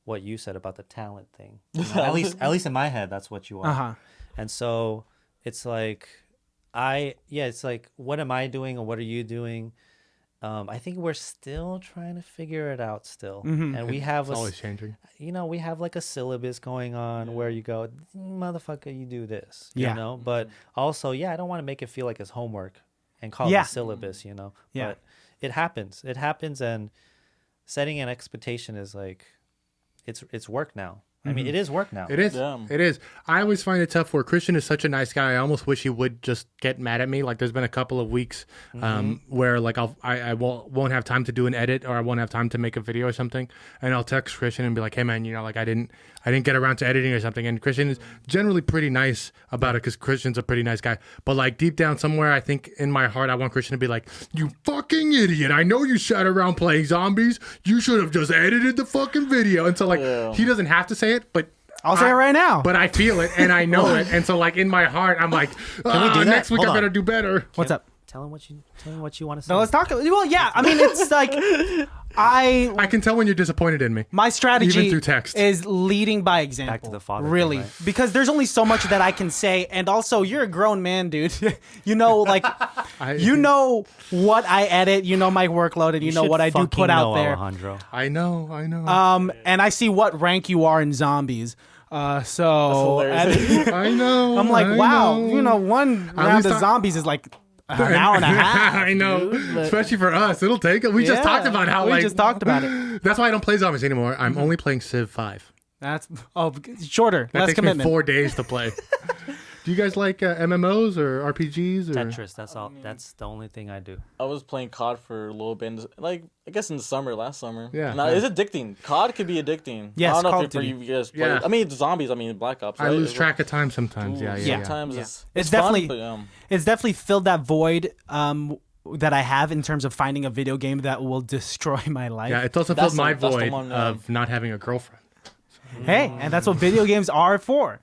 what you said about the talent thing. At least in my head, that's what you are. And so it's like it's like, what am I doing and what are you doing? I think we're still trying to figure it out still. And we have It's always changing. we have like a syllabus going on where you go, motherfucker, you do this, you know? But also, I don't want to make it feel like it's homework and call it a syllabus, But it happens. And setting an expectation is like, it's work now. I mean, it is work now. It is. Yeah. It is. I always find it tough where Christian is such a nice guy. I almost wish he would just get mad at me. Like there's been a couple of weeks where like I won't have time to do an edit or I won't have time to make a video or something, and I'll text Christian and be like, hey man, you know, like I didn't get around to editing or something. And Christian is generally pretty nice about it because Christian's a pretty nice guy. But like deep down somewhere, I think in my heart, I want Christian to be like, you fucking idiot. I know you sat around playing zombies. You should have just edited the fucking video. And so like he doesn't have to say it, but I'll say it right now. But I feel it and I know it, and so like in my heart, I'm like, Can we do that? next week Hold I on. better do better. What's up? Tell him what you want to say. No, let's talk. Well, yeah. I mean, it's like I can tell when you're disappointed in me. my strategy Even through text. is leading by example. Back to the father thing, really, right? because there's only so much that I can say, and also you're a grown man, dude. You know, like you know what I edit, you know my workload, and you know should what I do fucking put out know, there. Alejandro. I know. And I see what rank you are in zombies. So hilarious. I know. I'm like, I wow, know. you know, one round least of I- zombies is like an hour and a half. I know, dude, but- especially for us, it'll take it. We just Yeah, talked about how we like just talked about it. That's why I don't play zombies anymore. I'm only playing Civ 5. That's shorter, That less takes commitment. me 4 days to play. Do you guys like MMOs or RPGs or Tetris. That's all. That's the only thing I do. I was playing COD for a little bit, like I guess in the summer, last summer. Yeah. Now it's addicting. COD could be addicting. Yes, I don't know Call if of for Duty. you guys play. Yeah. I mean, zombies. I mean, Black Ops. I Right? lose track of time sometimes. Ooh, Yeah. Sometimes Yeah. it's It's fun, definitely- but, It's definitely filled that void that I have in terms of finding a video game that will destroy my life. Yeah, it's also That's filled my the- that's the void one, of not having a girlfriend. Hey, and that's what video games are for.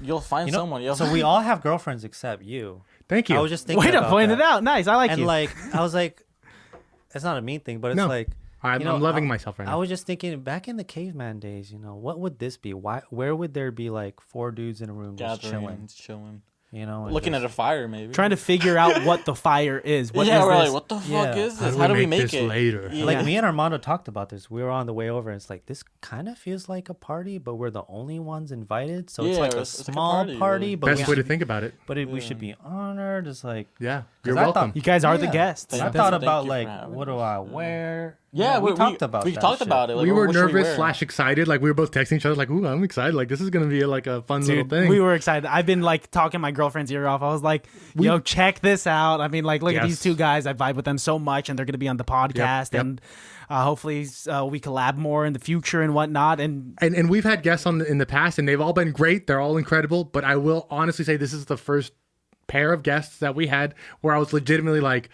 you'll find You know, someone. You'll so we all have girlfriends except you. Thank you. I was just thinking Way to about point that. it out. Nice. I like And you. like, I was like, it's not a mean thing, but it's No. like, I'm, you know, I'm loving myself right I now. was just thinking back in the caveman days, you know, what would this be? Where would there be like 4 dudes in a room just gathering, chilling? chilling, You know, and looking just- at a fire, maybe. Trying to figure out what the fire is. What yeah, is we're this? like, what the fuck Yeah. is How this? do How do we we make make this it later? Yeah. Like me and Armando talked about this. We were on the way over, and it's like this kind of feels like a party, but we're the only ones invited. So it's Yeah, like a it's like a small party, party, really. but Best we way to should, think about it. we should be honored. It's like Yeah, 'cause you're I thought- welcome. You guys are the Yeah. guests. Thank I you. thought Thank about you for like, having what us. do I wear? Yeah, You know, we talked about we that talked shit. about it. Like, We were what should we nervous wear? / excited. Like we were both texting each other. Like, ooh, I'm excited. Like this is gonna be like a fun little Dude, thing. we were excited. I've been like talking my girlfriend's ear off. I was like, yo, check this out. I mean, like, look at these Yes. two guys. I vibe with them so much, and they're going to be on the podcast. yep. And hopefully we collab more in the future and whatnot. And And we've had guests on in the past, and they've all been great. They're all incredible. But I will honestly say this is the first pair of guests that we had where I was legitimately like,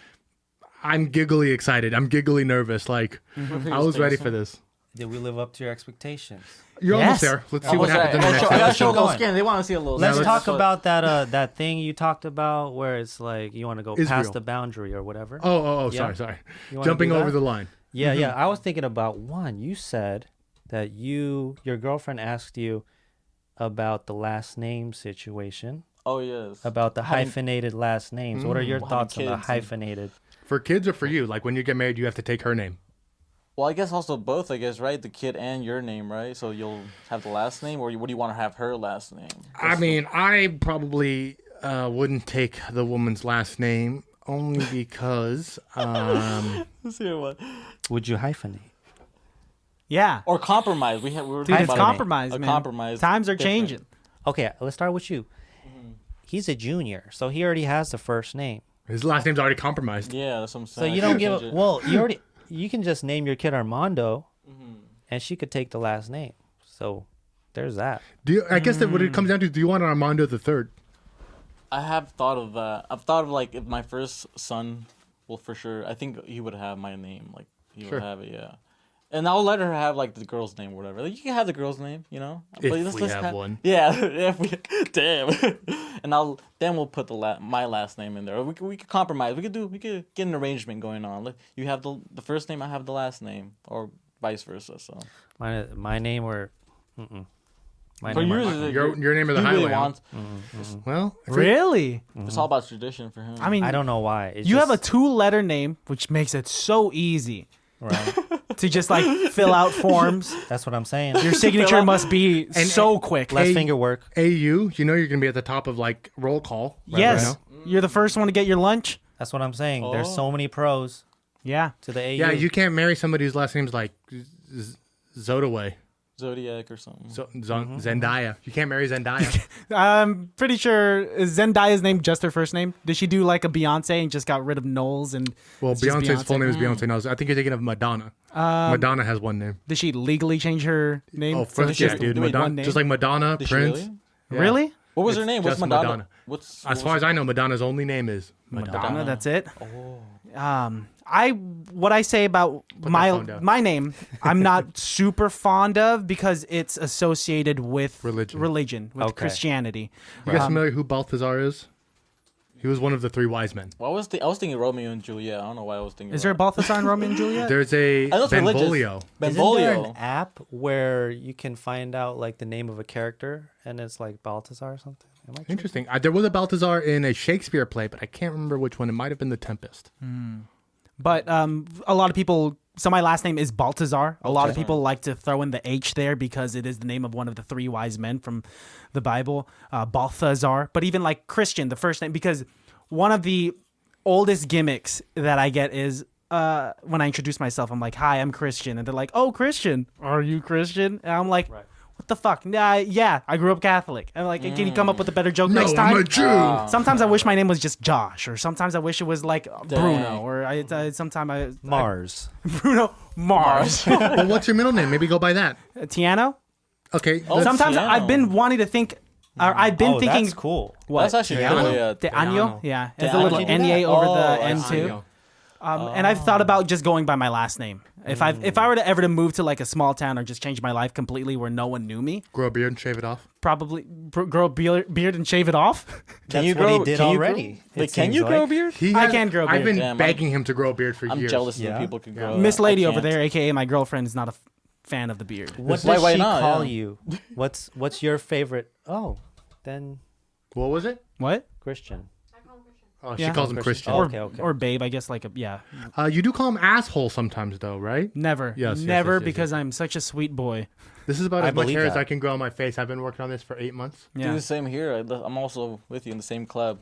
I'm giggly excited. I'm giggly nervous. Like I was ready for this. Did we live up to your expectations? You're Yes. almost there. Let's see what Almost happens in the there. next I gotta show a episode. little Going. skin. They want to see a little. Let's skin. talk That's about that thing you talked about where it's like you want to go Israel. past the boundary or whatever. Oh, Yeah. sorry. You wanna Jumping do over that? the line. Yeah, yeah. I was thinking about one. You said that your girlfriend asked you about the last name situation, Oh yes. about the Having- hyphenated last names. What are your having thoughts on the kids and- hyphenated? For kids or for you? Like when you get married, you have to take her name. Well, I guess also both. I guess right, the kid and your name, right? So you'll have the last name, or what do you want to have her last name? I mean, I probably wouldn't take the woman's last name only because Let's hear what. Would you hyphenate? yeah, Or compromise. We were dude, talking it's about compromise, a man. compromise. Times are different. changing. Okay, let's start with you. He's a junior, so he already has the first name. his last name's already compromised. Yeah, that's what I'm So saying. you don't give a, well, you can just name your kid Armando, Mm-hmm. and she could take the last name. So there's that. Do you, I guess that what it comes down to, do you want an Armando the third? I have thought of that. I've thought of like if my first son, well, for sure, I think he would have my name. Like he Sure. would have it, yeah. And I'll let her have like the girl's name or whatever. Like you can have the girl's name, you know. If let's we have one. Yeah, if we damn. And then we'll put my last name in there. Or we could compromise. We could get an arrangement going on. Like you have the first name, I have the last name, or vice versa. So My name or, my for name or yours, mine. is Your name of the he really highway. huh? wants. Well, if it- Really? It's all about tradition for him. I mean, I don't know why. It's you have a just- 2-letter name, which makes it so easy right. to just like fill out forms. That's what I'm saying. Your signature must be so quick. Less Hey, finger work. AU, you know you're going to be at the top of like roll call. Yes, now. you're the first one to get your lunch. That's what I'm saying. There's Oh. so many pros Yeah. to the AU. Yeah, you can't marry somebody whose last name's like Zodaway. Zodiac or something. So Zendaya. You can't marry Zendaya. I'm pretty sure is Zendaya's name just her first name. Did she do like a Beyonce and just got rid of Knowles and? Well, it's just Beyonce's full name is Beyonce Knowles. I think you're thinking of Madonna. Madonna has one name. Did she legally change her name? Oh, So first, it's yeah, just dude. one Madonna, name? just like Madonna, Did she Prince. really? Yeah. Really? What was her It's name? What's just Madonna? Madonna. What's As far as I know, Madonna's only name is Madonna. That's it. Oh. What I say about phone down. my name, I'm not super fond of because it's associated with Religion. with Okay. Christianity. You guys familiar who Balthazar is? He was one of the three wise men. Well, I was thinking Romeo and Juliet. I don't know why I was thinking. Is there a Balthazar in Romeo and Juliet? There's a I know it's religious. Benvolio. Isn't there an Benvolio? app where you can find out like the name of a character and it's like Balthazar or something? Am I tripping? Interesting. There was a Balthazar in a Shakespeare play, but I can't remember which one. It might have been The Tempest. But a lot of people. So my last name is Balthazar. A lot of people like to throw in the H there because it is the name of one of the three wise men from the Bible, Balthazar. But even like Christian, the first name, because one of the oldest gimmicks that I get is when I introduce myself, I'm like, "Hi, I'm Christian," and they're like, "Oh, Christian, are you Christian?" And I'm like, "What the fuck? Yeah, I grew up Catholic." And like, can you come up with a better joke next time? I'm a Jew. Sometimes I wish my name was just Josh, or sometimes I wish it was like Bruno, or sometimes Mars. Bruno Mars. Well, what's your middle name? Maybe go by that. Tiano. Okay. Oh, Sometimes Tiano. I've been wanting to think. I've been thinking. That's cool. What? That's actually Tiano? cool. Yeah. Tiano? Yeah. It's a Tiano. little Can you do NEA that? over Oh, the I N see. too. And I've thought about just going by my last name. If I were to ever to move to like a small town or just change my life completely where no one knew me, Grow a beard and shave it off. probably grow a beard and shave it off. That's you what he grow- did can you already. grow- it Wait, can seems you grow a like. beard? I can grow a I've beard. been Damn, begging him to grow a beard for I'm years. jealous that Yeah. people can grow. Miss that. Lady I over can't. there, aka my girlfriend, is not a fan of the beard. What Why- does why she not? call Yeah. you? What's your favorite? Oh, then What was it? What? Christian. I call him Christian. Oh, Yeah. she calls him Christian. Oh, Or, okay. or babe, I guess. Like yeah. You do call him asshole sometimes, though, right? Never. Yes, yes, Never, yes, yes, because yes. I'm such a sweet boy. This is about I as much believe hair as that. I can grow on my face. I've been working on this for 8 months. Do Yeah. the same here. I'm also with you in the same club.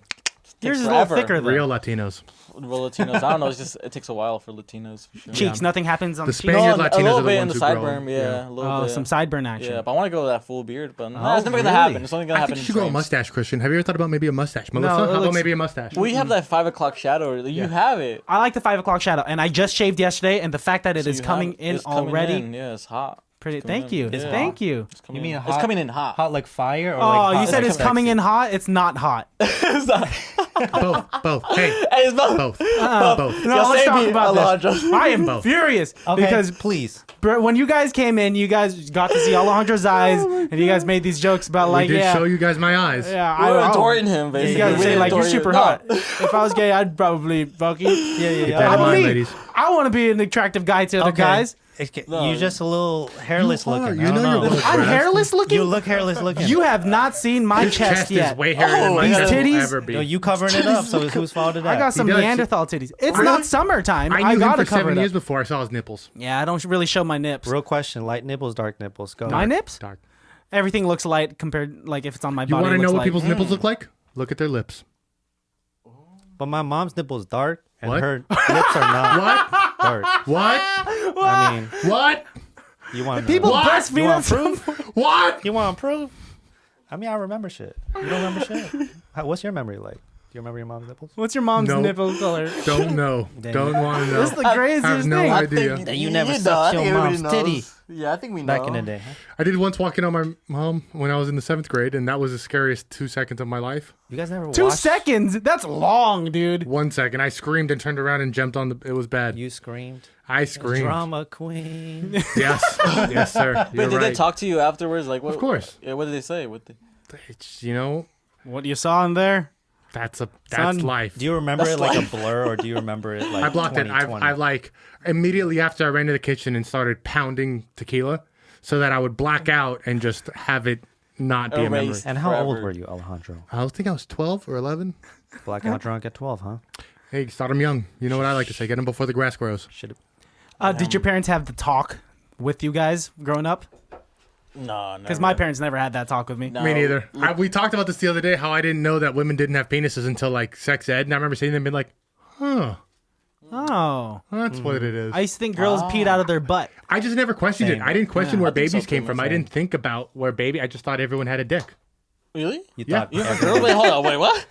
Yours Takes is a little forever. thicker though. Real Latinos. Real Latinos. I don't know. It takes a while for Latinos for sure. Cheeks. Nothing happens on The the cheeks. Spaniard No, Latinos a little are the bit in ones the who grow. sideburn. Yeah, a little Oh, bit. some sideburn action. Yeah, but I want to go that full beard, but Oh, it's never gonna really? happen. It's only gonna I happen. think you in should grow a frames. mustache, Christian. Have you ever thought about maybe a mustache? Melissa, it how about looks- maybe a mustache? Well, you have that 5 o'clock shadow. You have it. I like the 5 o'clock shadow, and I just shaved yesterday, and the fact that it So is you coming have- in it's coming already. in. Yeah, it's hot. Pretty. It's coming Thank in. you. Yeah. Thank you. It's coming You mean in. hot? It's coming in hot. Hot like fire, or Oh, like hot you said like it's coming sexy? in hot. It's not hot. Both. Hey, Hey, it's both. both. Both. No, Y'all let's saved talk me, about Alejandro. this. I am furious Okay, because please. when you guys came in, you guys got to see Alejandro's eyes, and you guys made these jokes about We like, did yeah, show you guys my eyes. yeah, We were I adoring him, basically. You guys We say didn't like you're adore you. super No. hot. If I was gay, I'd probably fuck you. Yeah. Keep that in Oh, mind, me. ladies. I want to be an attractive guy to other guys. No. You're just a little hairless You are. looking. You I don't know you're both. I'm Brad. hairless looking. You look hairless looking. You have not seen my His chest, chest yet. is way hairier than my these chest will titties? ever be. No, you covering it up. So whose fault is that? I got some He does. Neanderthal titties. It's Really? not summertime. I I knew him gotta for cover 7 it years up. before I saw his nipples. Yeah, I don't really show my nips. Real question: light nipples, dark nipples. Go. My nips? Dark. Everything looks light compared, like if it's on my You body. want to it know looks what light. people's nipples look like? Look at their lips. But my mom's nipples dark, and What? her lips are not What? dark. What? I mean, What? you want People What? breastfeed You want on some- What? You want proof? I mean, I remember shit. You don't remember shit. What's your memory like? Do you remember your mom's nipples? What's your mom's No. nipple color? Don't know. Dang Don't it. want to know. This is the craziest have no thing. idea. That you never know. sucked I your think everybody mom's titty. knows. Yeah, I think we know. Back in the day. I did once walk in on my mom when I was in the 7th grade, and that was the scariest 2 seconds of my life. You guys never 2 watched? seconds? That's long, dude. 1 second. I screamed and turned around and jumped on the. It was bad. You screamed. I screamed. Drama queen. Yes. Yes, sir. But You're did right. they talk to you afterwards? Like, what? Of course. Yeah, what did they say? What? It's, you know, What you saw in there? that's Son, life. Do you remember That's it like life. a blur, or do you remember it like I blocked it. 2020? I like immediately after I ran to the kitchen and started pounding tequila, so that I would black out and just have it not be a memory. Erased. And how old Forever. were you, Alejandro? I think I was 12 or 11. Blackout drunk at 12, huh? Hey, start them young. You know what I like to say: get them before the grass grows. Should Did your parents have the talk with you guys growing up? No, Because my parents never had that talk with me. No. Me neither. We talked about this the other day. How I didn't know that women didn't have penises until like sex ed, and I remember seeing them being like, "Huh." Oh. That's what it is. I used to think girls peed out of their butt. I just never questioned it. I didn't question where I think so, babies came too, from. I didn't think about where baby. I just thought everyone had a dick. Really? You Yeah. thought You have a girl? Wait, hold on. Wait, what?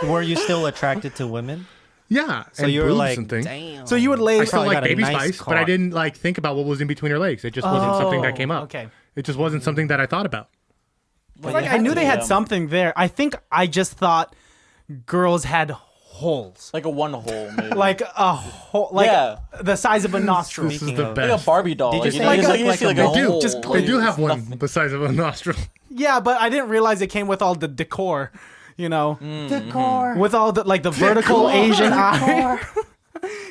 So were you still attracted to women? Yeah. So and you were boobs like, and things. damn. So you would lay. I still probably like got a baby nice spice, but I cock. didn't like think about what was in between her legs. It just wasn't something that came up. Okay. It just wasn't something that I thought about. It's like I knew they had something there. I think I just thought girls had holes. Like a one hole, maybe. Like a hole, like Yeah. the size of a nostril. This is Speaking the of- Like a best. Barbie doll. Did you Like, say know, it you looked see like a like doll? a hole. Just- They do have It's one nothing. the size of a nostril. Yeah, but I didn't realize it came with all the decor. You know, Decor. with all the like the vertical Asian eye.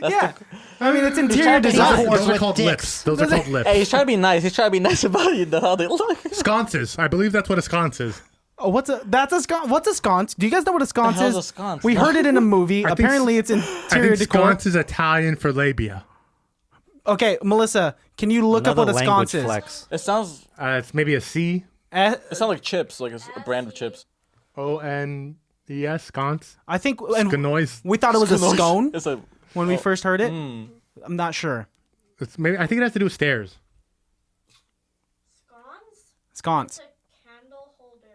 Yeah, I mean it's interior trying to be design. nice. Those are with called dicks. lips. Those are called lips. Hey, he's trying to be nice. He's trying to be nice about you. How they look. Sconces. I believe that's what a sconce is. Oh, that's a sconce. What's a sconce? Do you guys know what a sconce hell's is? a sconce? We heard it in a movie. I think Apparently, it's I interior think decor. sconce is Italian for labia. Okay, Melissa, can you look Another up what a language sconce is? flex. It sounds. It's maybe a C It sounds like chips, like a brand of chips. O N E S sconce. I think, and Sconoise. we thought it was a scone It's a. when we first heard it. I'm not sure. It's maybe I think it has to do with stairs. Scones? Sconce. It's a candle holder.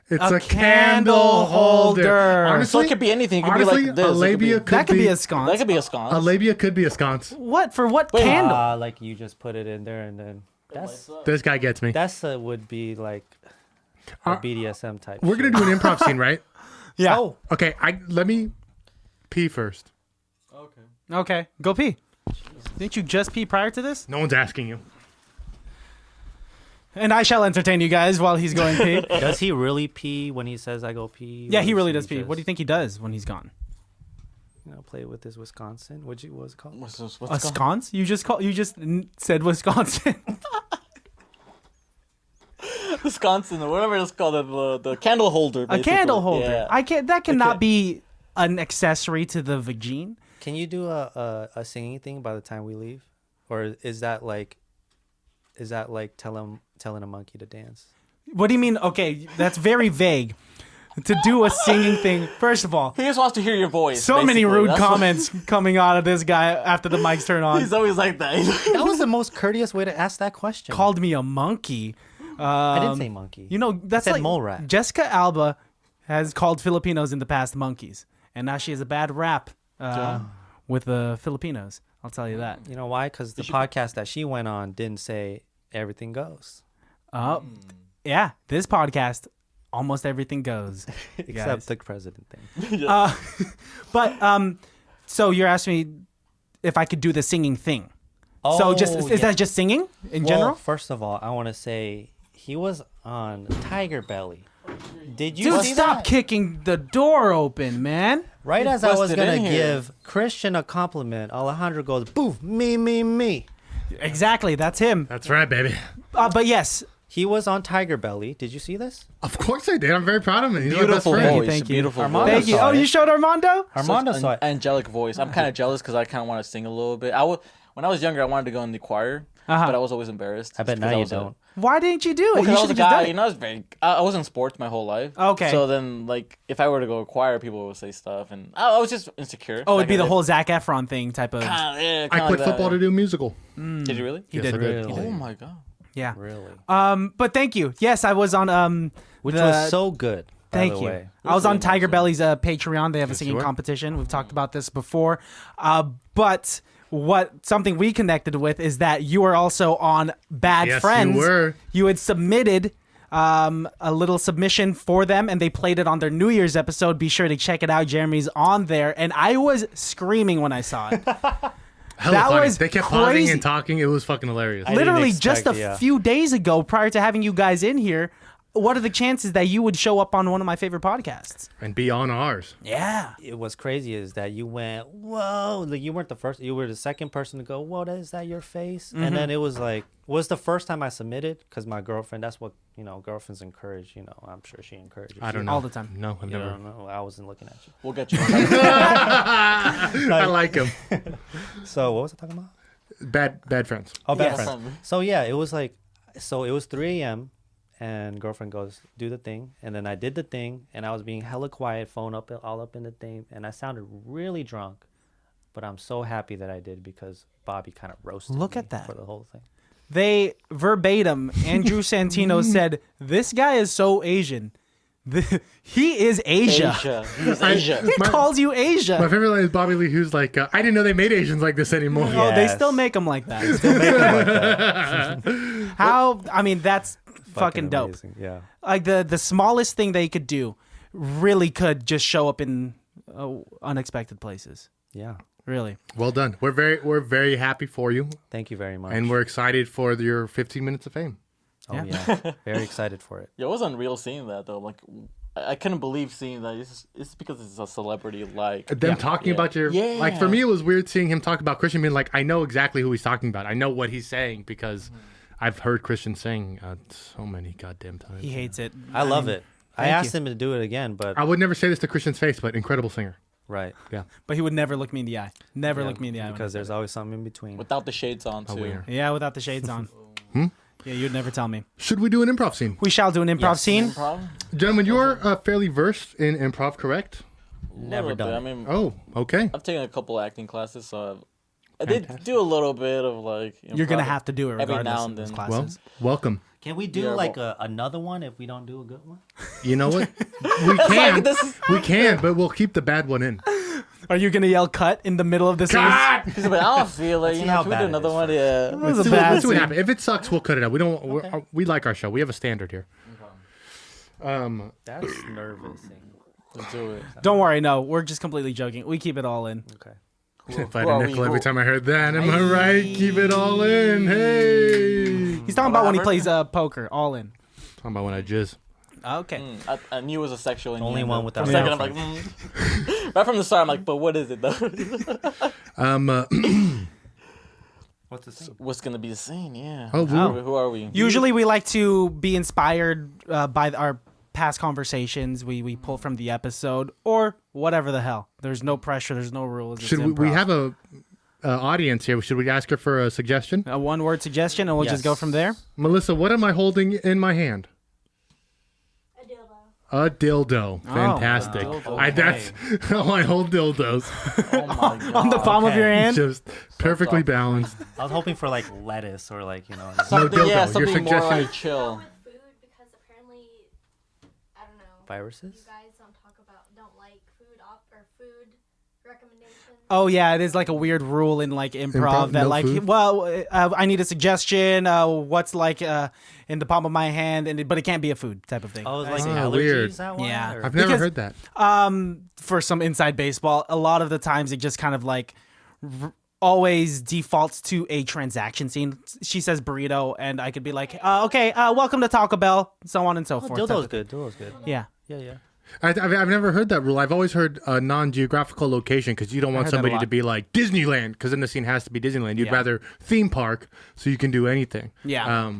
It's A a, candle candle holder. holder. Honestly, So it could be anything. It could honestly, be like this. a It could labia be- could That could be a That sconce. could be a sconce. a labia could be a sconce. What for? What Wait, candle? Like you just put it in there and then that's This guy gets me. would be like a BDSM type. We're gonna shit. do an improv scene, right? Yeah. Oh, Okay, let me pee first. Okay. Go pee. Didn't you just pee prior to this? No one's asking you. And I shall entertain you guys while he's going pee. does he really pee when he says I go pee? Yeah, Or he really does does pee. just, What do you think he does when he's gone? You know, play with his Wisconsin. What was it called? What's A it called? sconce? You just said Wisconsin. Wisconsin or whatever it's called. The candle holder. A Basically. candle holder. Yeah. I can't. That cannot be an accessory to the vagine. Can you do a singing thing by the time we leave, or is that like telling a monkey to dance? What do you mean? Okay, that's very vague. To do a singing thing. First of all, He just wants to hear your voice. so many basically. rude That's what- comments coming out of this guy after the mics turn on. He's always like that. That was the most courteous way to ask that question. Called me a monkey. I didn't say monkey. You know, that's said like mole rat. Jessica Alba has called Filipinos in the past monkeys, and now she has a bad rap with the Filipinos. I'll tell you that. You know why? Because the podcast that she went on didn't say everything goes, Yeah, this podcast, almost everything goes. except guys. the president thing. But so you're asking me if I could do the singing thing. So just is yeah. that just singing in Well, general? first of all, I want to say he was on Tiger Belly. Did you Dude, see stop that? kicking the door open, man. Right as I was busted gonna in here. give Christian a compliment, Alejandro goes, "Boo, me." Exactly, that's him. That's right, baby. But yes, He was on Tiger Belly. Did you see this? Of course I did. I'm very proud of him. He's Beautiful my best friend. voice. Thank you. Beautiful Armando voice. thank you. saw Oh, it. you showed Armando? Armando saw it. Angelic voice. I'm kind of jealous because I kind of want to sing a little bit. When I was younger, I wanted to go in the choir, but I was always embarrassed. I bet just now 'cause you was a- don't. Why didn't you do it? Because You I should was a have just guy, done it. you know, I was in sports my whole life. Okay. So then, like, if I were to go to choir, people would say stuff, and I was just insecure. Oh, it'd Like be I the did. whole Zac Efron thing type of. Yeah, I kinda quit like football that. to do musical. Did you really? He Yes, did. I did. Really? Oh my god. Yeah. Really? But thank you. Yes, I was on Which the- was so good. By Thank the you. way. I was on really Tiger nice, Belly's Patreon. They have a singing you were. competition. We've talked about this before. But something we connected with is that you were also on Bad Yes, Friends. you were. You had submitted a little submission for them, and they played it on their New Year's episode. Be sure to check it out. Jeremy's on there, and I was screaming when I saw it. Hella That funny. was They kept pausing crazy. and talking. It was fucking hilarious. I didn't Literally just a expect it, yeah. few days ago, prior to having you guys in here, what are the chances that you would show up on one of my favorite podcasts? And be on ours. Yeah. It was crazy is that you went, whoa, like you weren't the first, you were the second person to go, whoa, is that your face? And then it was like, was the first time I submitted, because my girlfriend, that's what, girlfriends encourage, I'm sure she encourages I don't you. know. All the time. No, I've You never. don't know, I wasn't looking at you. We'll get you. I like him. So what was I talking about? Bad friends. Oh, bad Yes. friends. So yeah, it was like, so it was 3 a.m. and girlfriend goes, do the thing. And then I did the thing and I was being hella quiet, phone up all up in the thing. And I sounded really drunk. but I'm so happy that I did because Bobby kind of roasted Look me at that. for the whole thing. They verbatim, Andrew Santino said, "This guy is so Asian. He is Asia. He's Asia. He calls you Asia." My favorite line is Bobby Lee, who's like, I didn't know they made Asians like this anymore. Oh, they Yes. still make them like that. Still make it like that. How? I mean, that's fucking dope. Amazing. Yeah. Like the smallest thing they could do, really could just show up in unexpected places. Yeah. Really. Well done. We're very happy for you, Thank you very much. and we're excited for your 15 minutes of fame. Oh Yeah. yeah. Very excited for it. Yeah, it was unreal seeing that though. Like, I couldn't believe seeing that. It's because it's a celebrity. Like Them talking about your like for me, it was weird seeing him talk about Christian. Being like, I know exactly who he's talking about. I know what he's saying because I've heard Christian sing so many goddamn times. He hates it. I love it. I thank asked you. him to do it again, but I would never say this to Christian's face, but incredible singer. right. Yeah. But he would never look me in the eye. Never Yeah, look me in the eye. when because he there's always something in between. without the shades on too. Aware. said it. Yeah, without the shades on. Yeah, you'd never tell me. Should we do an improv scene? We shall do an improv scene. Improv? Gentlemen, you're fairly versed in improv, correct? Never Little bit. done I it. mean, Oh, okay. I've taken a couple acting classes, so I did do a little bit of like. You're gonna improv have to do it every regardless now of and those then. Well, classes. welcome. Can we do Yeah, like another one if we don't do a good one? You know what? We can. We can, but we'll keep the bad one in. Are you gonna yell "cut" in the middle of the scene? But I don't feel it. see You know, how if we bad do it another is one, yeah. That was Let's a see, bad let's see what scene. happens. If it sucks, we'll cut it out. We don't. We like our show. We have a standard here. That's nervous. Let's do it. Don't worry, no, we're just completely joking. We keep it all in. Okay. If I had Who a are we? nickel every Who? time I heard that, am I right? Keep it all in. Hey. He's talking about when he Whatever. plays poker, all in. Talking about when I jizz. Okay. I knew it was a sexual. Only innuendo. one without For a second, I'm girlfriend. like, right from the start, I'm like, but what is it though? What's the thing? What's gonna be the scene? Yeah. Oh, Who are we? Usually, we like to be inspired by our past conversations. We pull from the episode or whatever the hell. There's no pressure. There's no rules. It's should we improv. have a audience here? Should we ask her for a suggestion? a one-word suggestion, and we'll just go Yes. from there? Melissa, what am I holding in my hand? A dildo. A dildo. Fantastic. dildo. That's how I hold dildos. Oh my god. On the palm of your Okay. hand. Just perfectly balanced. I was hoping for like lettuce or like No Something, dildo. yeah, Your something more suggestion like is- chill. With food, because apparently, I don't know. You viruses. guys don't like food or food recommendations. Oh yeah, it is like a weird rule in like improv, Improv, that no like, food? well, I need a suggestion. What's like in the palm of my hand, but it can't be a food type of thing. Oh, it was like Oh, allergies. weird. That one? Yeah. Or- I've never Because- heard that. For some inside baseball, a lot of the times it just kind of like always defaults to a transaction scene. She says burrito, and I could be like, okay, welcome to Taco Bell, so on and so Oh, forth. dildo's good. Dildo's good. Yeah. Yeah, yeah. I've never heard that rule. I've always heard a non-geographical location because you don't want heard that a somebody to lot. be like Disneyland because then the scene has to be Disneyland. You'd Yeah. rather theme park so you can do anything. Yeah.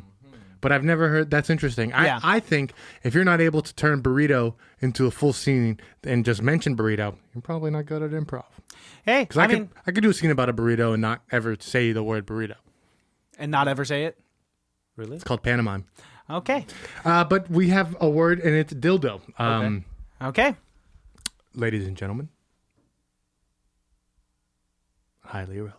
But I've never heard. That's interesting. Yeah. I think if you're not able to turn burrito into a full scene and just mention burrito, you're probably not good at improv. Hey, Because I could do a scene about a burrito and not ever say the word burrito. and not ever say it. Really? It's called pantomime. Okay. But we have a word and it's dildo. Okay. Ladies and gentlemen, highly irrelevant.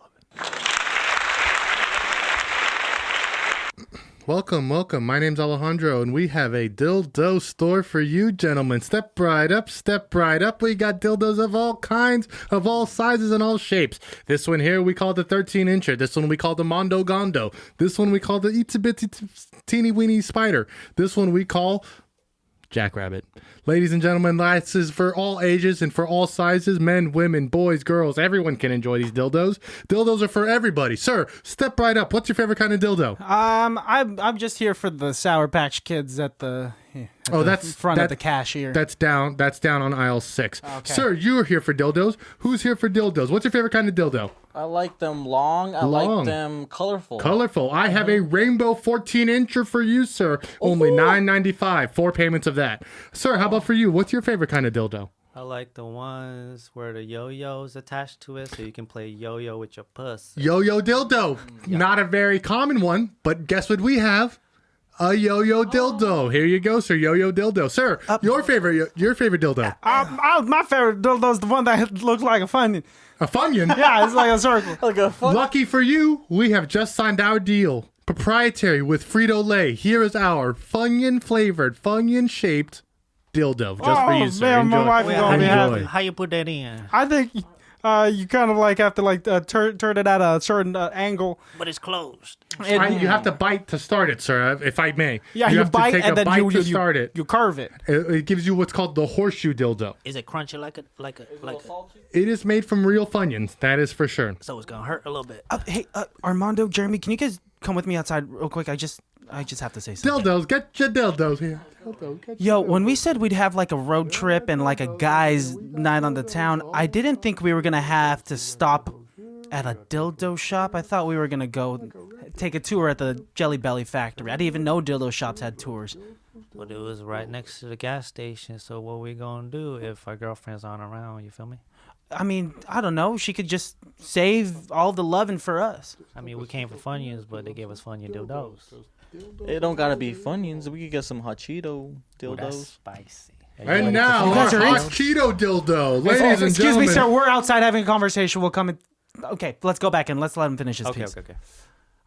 Welcome. My name's Alejandro, and we have a dildo store for you, gentlemen. Step right up. We got dildos of all kinds, of all sizes, and all shapes. This one here we call the 13-incher. This one we call the Mondo Gondo. This one we call the Itsy Teeny Weeny Spider. This one we call Jackrabbit. Ladies and gentlemen, this is for all ages and for all sizes, men, women, boys, girls. Everyone can enjoy these dildos. Dildos are for everybody. Sir, step right up. What's your favorite kind of dildo? I'm just here for the Sour Patch Kids at the That's front of the cashier. That's down on aisle 6. Sir, you're here for dildos. Who's here for dildos? What's your favorite kind of dildo? I like them long. I Long. like them colorful. Colorful. I have a rainbow 14-incher for you, sir. Only $9.95. 4 payments of that. Sir, how about for you? What's your favorite kind of dildo? I like the ones where the yo-yo's attached to it, so you can play yo-yo with your puss. Yo-yo dildo. Not a very common one, but guess what we have? a yo-yo dildo. Here you go, sir. Yo-yo dildo, sir. Your favorite dildo. My favorite dildo is the one that looks like a funyun. A funyun. Yeah, it's like a circle. Like a fun. Lucky for you, we have just signed our deal. Proprietary with Frito-Lay. Here is our funyun flavored, funyun shaped dildo just for you, sir. Man, my Enjoy. wife is gonna be Enjoy. happy. How you put that in? I think you kind of like have to like turn it at a certain angle. But it's closed. You have to bite to start it, sir, if I may. Yeah, you you have bite to take and a then bite you to start it. You curve it. It gives you what's called the horseshoe dildo. Is it crunchy like a? It is made from real funyuns, that is for sure. So it's gonna hurt a little bit. Hey, Armando, Jeremy, can you guys come with me outside real quick? I just have to say something. Dildos, get your dildos here. Yo, when we said we'd have like a road trip and like a guys' night on the town, I didn't think we were gonna have to stop at a dildo shop. I thought we were gonna go take a tour at the Jelly Belly factory. I didn't even know dildo shops had tours. But it was right next to the gas station. So what we gonna do if our girlfriends aren't around? You feel me? I mean, I don't know. She could just save all the loving for us. I mean, we came for Funyuns, but they gave us Funyun dildos. It don't gotta be Funyuns. We could get some hot Cheeto Ooh, that's dildos. spicy. And now, You our guys are in? hot Cheeto dildo. Ladies and Excuse gentlemen. me, sir. We're outside having a conversation. We'll come in. Okay, let's go back in. Let's let him finish his piece. Okay.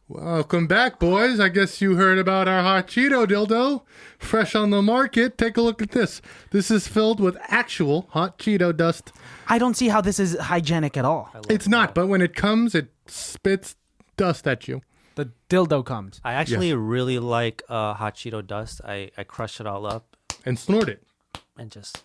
Welcome back, boys. I guess you heard about our hot Cheeto dildo. Fresh on the market. Take a look at this. This is filled with actual hot Cheeto dust. I don't see how this is hygienic at all. It's not, but when it comes, it spits dust at you. The dildo comes. I actually really like hot Cheeto dust. I crush it all up And snort it. and just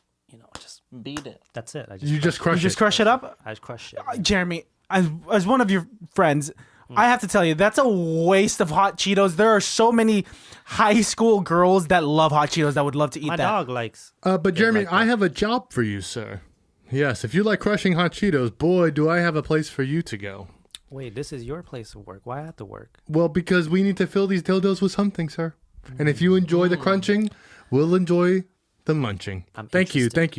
Beat it. that's it. You just crush You just it. crush it up? I just crush it. Jeremy, as one of your friends, I have to tell you, that's a waste of hot Cheetos. There are so many high school girls that love hot Cheetos that would love to eat My that. dog likes. But Jeremy, like I have a job for you, sir. Yes, if you like crushing hot Cheetos, boy, do I have a place for you to go. Wait, this is your place of work. Why I have to work? Well, because we need to fill these dildos with something, sir. And if you enjoy the crunching, we'll enjoy the munching. Thank you. interested. Thank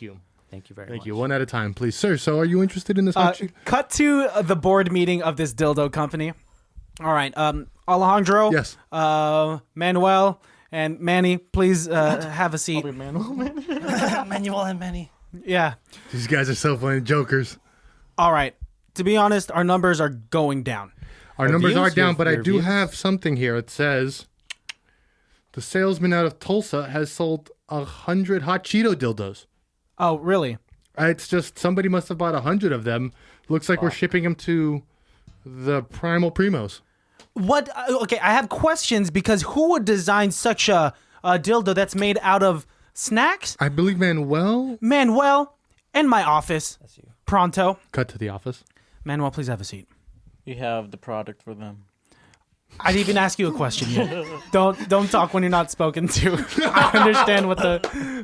you Thank very much. much. One at a time, please. Sir, so are you interested in this hot Cheeto? Cut to the board meeting of this dildo company. All right, Alejandro, Yes. Manuel, and Manny, please have a seat. Manuel and Manny. Yeah. These guys are so funny, jokers. All right. To be honest, our numbers are going down. Our numbers views? are down, but I Your do views? have something here. It says the salesman out of Tulsa has sold 100 hot Cheeto dildos. Oh, really? It's just somebody must have bought 100 of them. Looks like we're shipping them to the Primal Primos. What? Okay, I have questions because who would design such a dildo that's made out of snacks? I believe Manuel. Manuel, in my office. That's you. Pronto. Cut to the office. Manuel, please have a seat. You have the product for them. I didn't even ask you a question yet. Don't talk when you're not spoken to. I understand what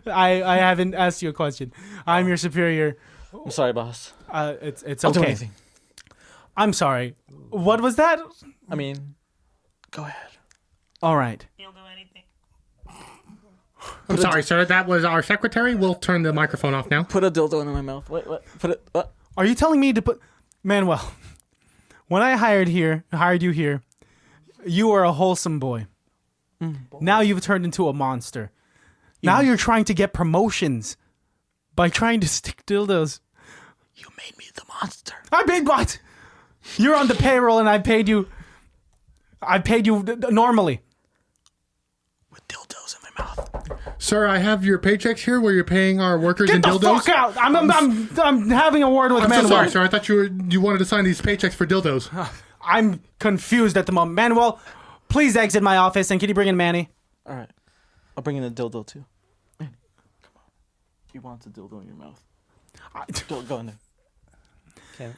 I haven't asked you a question. I'm your superior. I'm sorry, boss. It's I'll do okay. anything. I'm sorry. What was that? I mean, go ahead. All right. He'll do anything. I'm sorry, sir. That was our secretary. We'll turn the microphone off now. Put a dildo in my mouth. Wait, what? Put it. What? Are you telling me to put Manuel? When I hired you here, you were a wholesome boy. Now you've turned into a monster. Now you're trying to get promotions by trying to stick dildos. You made me the monster. I paid what? You're on the payroll and I paid you normally. With dildos in my mouth. Sir, I have your paychecks here where you're paying our workers Get in the dildos. fuck out! I'm having a word with I'm so Manuel. sorry, sir. I thought you wanted to sign these paychecks for dildos. I'm confused at the moment. Manuel, please exit my office and can you bring in Manny? All right. I'll bring in a dildo too. Come on. You want a dildo in your mouth? Go in there.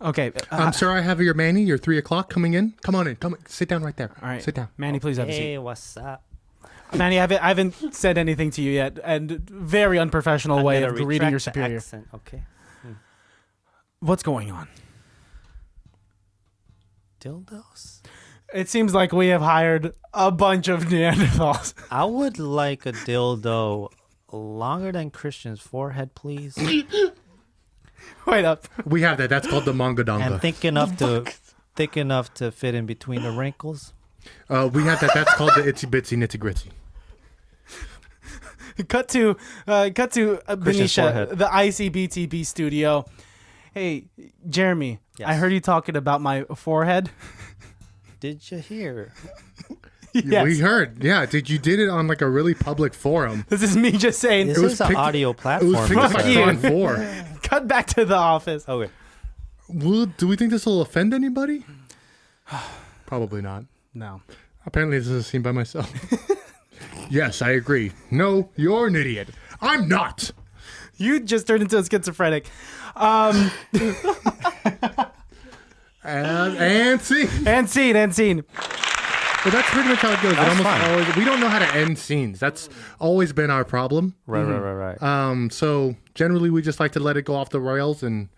Okay. Sir, I have your Manny, your 3 o'clock coming in. Come on in. Come in. Sit down right there. All right. Sit down. Manny, please have a seat. Hey, what's up? Manny, I haven't said anything to you yet, and very unprofessional way I'm of gonna greeting your retract the superior. accent, okay. What's going on? Dildos? It seems like we have hired a bunch of Neanderthals. I would like a dildo longer than Christian's forehead, please. Wait up. We have that. That's called the Mongodonga. And thick enough to fit in between the wrinkles. We have that. That's called the itsy bitsy nitty gritty. Cut to Benicia, forehead. the ICBTB studio. Hey, Jeremy, Yes. I heard you talking about my forehead. Did you hear? Yes. We heard. Yeah. You did it on like a really public forum. This is me just saying. This was is an picked- audio It platform. was picked up by Fuck you. Con 4. Cut back to the office. Okay. Do we think this will offend anybody? Probably not. No. Apparently, this is a scene by myself. Yes, I agree. No, you're an idiot. I'm not. You just turned into a schizophrenic. And see. And scene. But that's pretty much how it goes. It almost fine. always, we don't know how to end scenes. That's always been our problem. Right. So generally, we just like to let it go off the rails and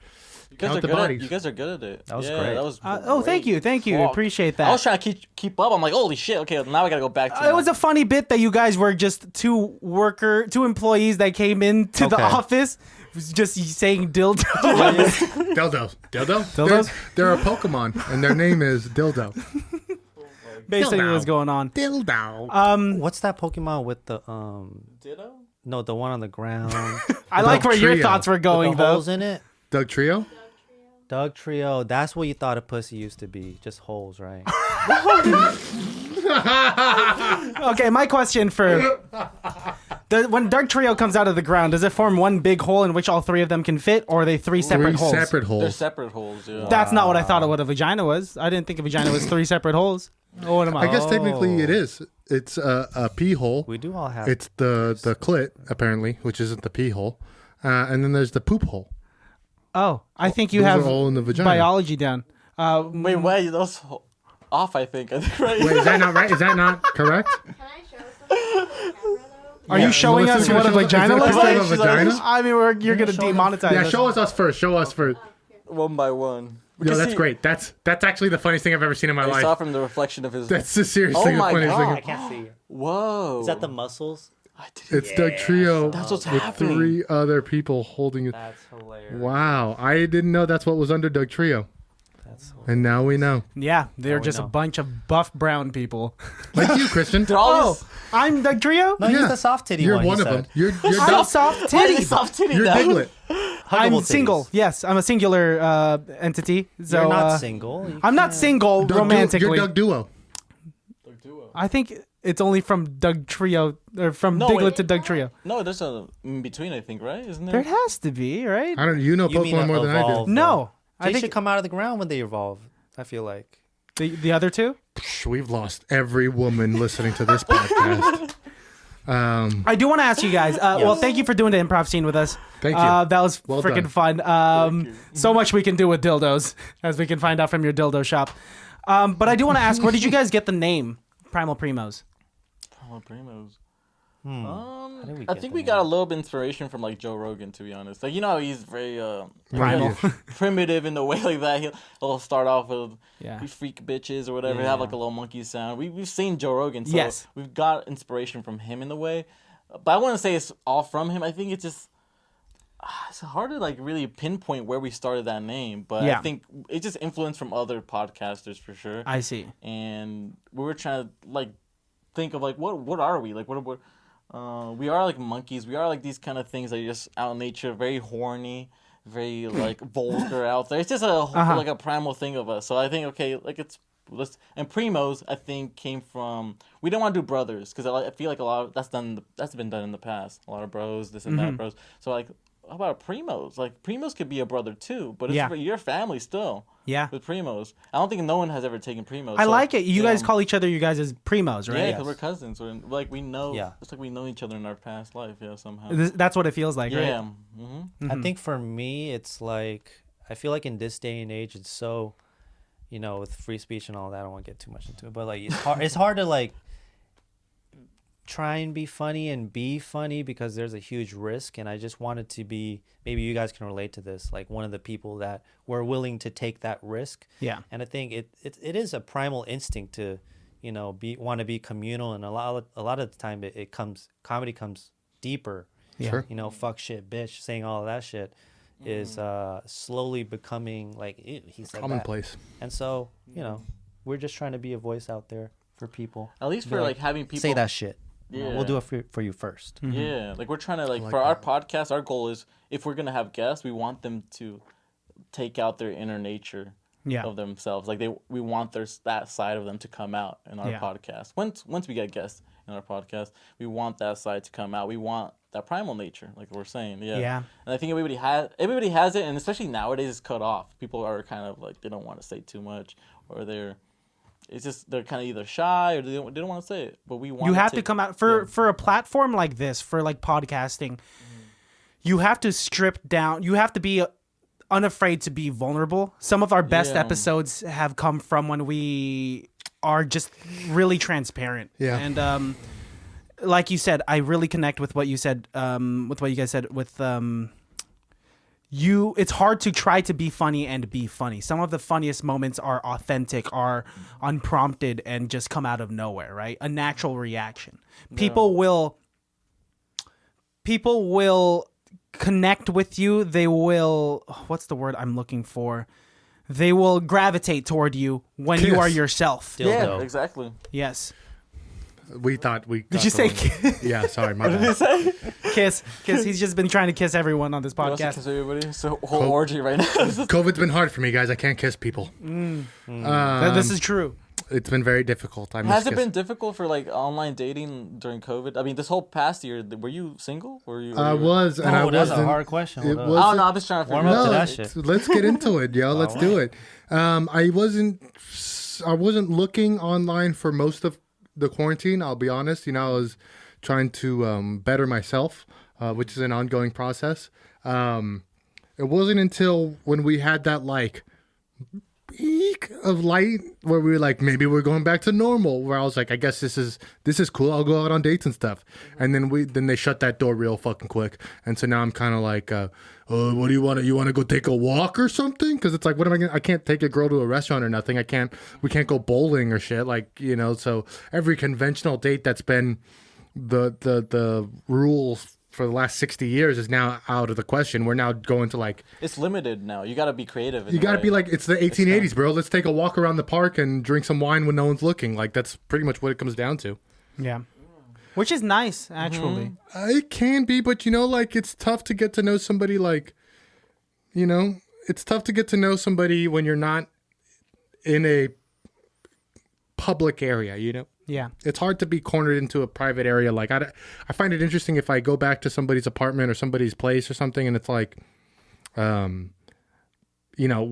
You guys count are the good. bodies. You guys are good at it. That was yeah, great. That was. Thank you. Fuck. Appreciate I was that. trying to keep up. I'm like, holy shit. Okay, now I gotta go back to. It was a funny bit that you guys were just two employees that came into the Okay. office, just saying dildo. Dildos. Dildos? They're a Pokemon, and their name is Dildo. Basically, Dildo. what's going on. Dildo. What's that Pokemon with the Ditto. No, the one on the ground I like where your Trio. thoughts were going, with the though. holes in it? Doug Trio? Doug Trio. That's what you thought a pussy used to be, just holes, right? Okay, my question for when Dark Trio comes out of the ground, does it form one big hole in which all three of them can fit, or are they three separate Three holes? separate They're holes. separate holes. Yeah. That's not what I thought of what a vagina was. I didn't think a vagina was three separate holes. Oh, what am I? I guess technically it is. It's a pee hole. We do all have. It's the clit, apparently, which isn't the pee hole. And then there's the poop hole. Oh, I think you Those have are all in the vagina. biology down. Wait, wait. Those off. I think right. Wait, is that not right? Is that not correct? Can I show something on camera though? Are you showing Melissa's us what a gonna show- vagina is looks there a like? picture of a vagina? I mean, you're gonna demonetize Yeah, us. show us first. Show us first. One by one. No, Because that's see, great. That's actually the funniest thing I've ever seen in my I saw life. from the reflection of his. That's the serious Oh thing. The my funniest God. I thing. can't see. Whoa. Is that the muscles? I didn't- It's Doug Trio That's what's with happening. 3 other people holding it. That's hilarious. Wow, I didn't know that's what was under Doug Trio, That's hilarious. and now we know. Yeah, they're we just a know. bunch of buff brown people. Like you, Christian. They're all Oh, I'm Doug Trio. No, Yeah. he's the soft titty You're one. one he of them. said. You're I'm Doug. soft Why is he titty. soft titty You're now? Diglett. I'm Huggable single. titties. Yes, I'm a singular entity. So You're not single. You I'm not can't- single Doug romantically. You're Doug Duo. I think it's only from Doug Trio or from No, Diglett wait. to Doug Trio. No, there's a in between. I think right, isn't There there? has to be, right? I don't. You know You mean Pokemon more than I do. evolve, No, They I think should come out of the ground when they evolve. I feel like. the other two. Psh, we've lost every woman listening to this podcast. I do want to ask you guys. Well, thank you for doing the improv scene with us. Thank you. That was Well freaking done. fun. So much we can do with dildos, as we can find out from your dildo shop. But I do want to ask, where did you guys get the name Primal Primos? Primal Primos. did we I get think the we got a little bit inspiration from like Joe Rogan, to be honest. Like how he's very Primal. primitive in the way like that. He'll start off with Yeah. we freak bitches or whatever. Have like a little monkey sound. We've seen Joe Rogan, so Yes. we've got inspiration from him in the way. But I wouldn't say it's all from him. I think it's just it's hard to like really pinpoint where we started that name. But Yeah. I think it's just influence from other podcasters for sure. I see. And we were trying to like think of like what are we like what we are like monkeys. We are like these kind of things that are just out in nature, very horny, very like vulgar out there. It's just like a primal thing of us. So I think okay, like and Primos I think came from we don't want to do brothers because I feel like a lot of that's been done in the past. A lot of bros, this and that bros. So like how about Primos? Like Primos could be a brother too, but it's Yeah. for your family still. Yeah. With Primos, I don't think no one has ever taken Primos. I So, like it. You guys yeah. call each other you guys as primos, Yeah, right? because we're cousins. We're like we know. Yeah. It's like we know each other in our past life. Yeah, somehow. That's what it feels like, Yeah. right? Mm-hmm. I think for me, it's like I feel like in this day and age, it's so, with free speech and all that. I don't want to get too much into it, but like it's hard. It's hard to like try and be funny because there's a huge risk, and I just wanted to be. Maybe you guys can relate to this. Like one of the people that were willing to take that risk. Yeah. And I think it is a primal instinct to, want to be communal, and a lot of the time comedy comes deeper. Yeah. Sure. Fuck shit, bitch, saying all of that shit is slowly becoming like ew, he said Commonplace. that. And so we're just trying to be a voice out there for people. At least for like having people say that shit. Yeah. We'll do it for you first. Mm-hmm. Yeah, like we're trying to like for our podcast, our goal is if we're gonna have guests, we want them to take out their inner nature of themselves. Like we want that side of them to come out in our podcast. Once we get guests in our podcast, we want that side to come out. We want that primal nature, like we're saying. Yeah. And I think everybody has it, and especially nowadays it's cut off. People are kind of like they don't want to say too much, or they're kind of either shy or they don't want to say it. But we want you have to come out for a platform like this, for like podcasting. You have to strip down. You have to be unafraid to be vulnerable. Some of our best episodes have come from when we are just really transparent. Yeah. And like you said, I really connect with what you said. With what you guys said. With it's hard to try to be funny and be funny. Some of the funniest moments are authentic, are unprompted, and just come out of nowhere, right? A natural reaction. People will connect with you. They will, what's the word I'm looking for? They will gravitate toward you when you are yourself. Yeah, exactly. Yes. We thought we. Did you say kiss? Yeah, sorry, my bad. What did he say? Kiss. He's just been trying to kiss everyone on this podcast. Kiss everybody. It's a whole orgy right now. COVID's been hard for me, guys. I can't kiss people. This is true. It's been very difficult. Has it been difficult for like online dating during COVID? I mean, this whole past year, were you single? I was, and I wasn't. That's a hard question. It Hold was. up. I don't know. I'm just trying to figure Warm out. up to that shit. Let's get into it, yo. Let's do it. I wasn't looking online for most of the quarantine. I'll be honest. I was trying to better myself, which is an ongoing process. It wasn't until when we had that like peak of light where we were like, maybe we're going back to normal, where I was like, I guess this is cool, I'll go out on dates and stuff. And then they shut that door real fucking quick, and so now I'm kind of like, what do you want to go take a walk or something? Because it's like, what am I gonna, I can't take a girl to a restaurant or nothing. We can't go bowling or shit, like, so every conventional date that's been the rules for the last 60 years is now out of the question. We're now going to like... It's limited now. You got to be creative. You got to be like, it's the 1880s, bro. Let's take a walk around the park and drink some wine when no one's looking. Like, that's pretty much what it comes down to. Yeah. Which is nice, actually. It can be, but like, it's tough to get to know somebody like, it's tough to get to know somebody when you're not in a public area, Yeah. It's hard to be cornered into a private area. Like I find it interesting if I go back to somebody's apartment or somebody's place or something, and it's like, we're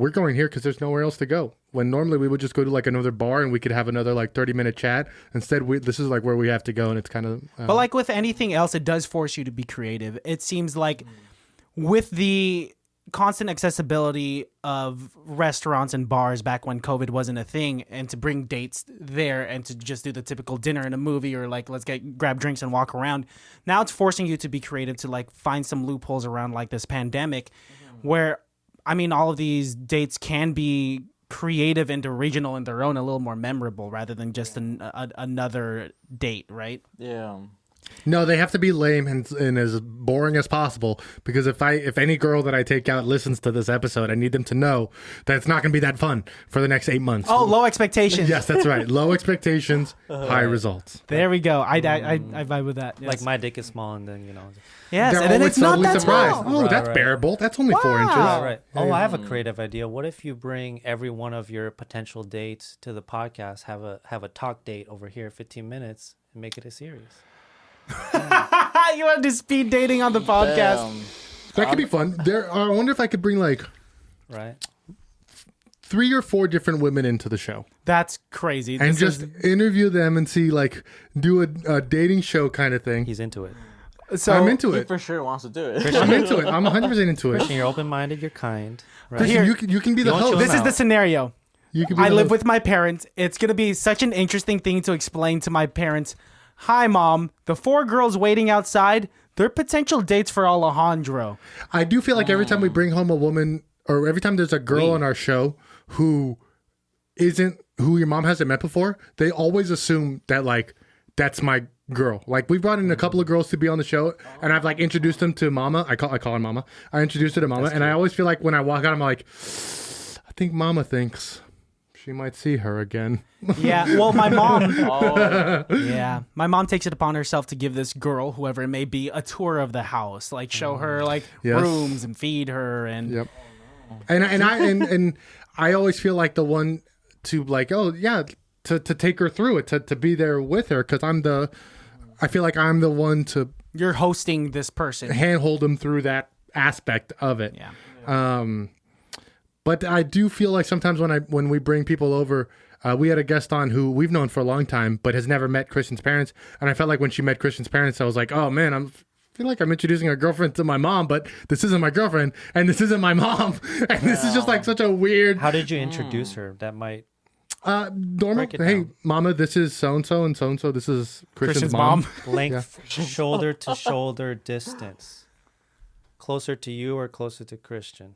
going here because there's nowhere else to go. When normally we would just go to like another bar and we could have another like 30-minute chat. Instead, this is like where we have to go, and it's kind of. But like with anything else, it does force you to be creative. It seems like with the constant accessibility of restaurants and bars back when COVID wasn't a thing, and to bring dates there and to just do the typical dinner and a movie, or like let's grab drinks and walk around. Now it's forcing you to be creative, to like find some loopholes around like this pandemic, where I mean all of these dates can be creative and original in their own, a little more memorable rather than just another date, right? Yeah. No, they have to be lame and as boring as possible, because if any girl that I take out listens to this episode, I need them to know that it's not going to be that fun for the next 8 months. Oh, low expectations. Yes, that's right. Low expectations, high results. There we go. I vibe with that. Yes. Like my dick is small, and then Yes, They're and then always it's not suddenly that surprised. small. Oh, that's bearable. That's only 4 inches. Right. Oh, I have a creative idea. What if you bring every one of your potential dates to the podcast, have a talk date over here, 15 minutes, and make it a series? You want to do speed dating on the podcast? That could be fun. I wonder if I could bring like 3 or 4 different women into the show. That's crazy. And just interview them and see, like, do a dating show kind of thing. He's into it. So I'm into He it. for sure wants to do it. I'm into it. I'm 100% into it. Christian, you're open-minded. You're kind. Right? Christian, you can be the want host. to this is the scenario. You can be I the live host. with my parents. It's going to be such an interesting thing to explain to my parents. Hi, Mom. The 4 girls waiting outside, they're potential dates for Alejandro. I do feel like every time we bring home a woman, or every time there's a girl on our show who your mom hasn't met before, they always assume that, like, that's my girl. Like, we brought in a couple of girls to be on the show, and I've like introduced them to Mama. I call her Mama. I introduced her to Mama, and I always feel like when I walk out, I'm like, I think Mama thinks She might see her again. Yeah. Well, my mom. Oh, Yeah, my mom takes it upon herself to give this girl, whoever it may be, a tour of the house, like show her like Yes. rooms and feed her and. Yep. And I always feel like the one to like, oh yeah, to take her through it, to be there with her, because I feel like I'm the one to You're hosting this person. handhold them through that aspect of it. Yeah. But I do feel like sometimes when we bring people over, we had a guest on who we've known for a long time, but has never met Christian's parents. And I felt like when she met Christian's parents, I was like, oh man, I feel like I'm introducing a girlfriend to my mom, but this isn't my girlfriend, and this isn't my mom, and this is just like such a weird. How did you introduce her? That might. Normal. Break it Hey, down. mama, this is so and so, and so and so. This is Christian's mom. Length, shoulder to shoulder distance. Closer to you or closer to Christian?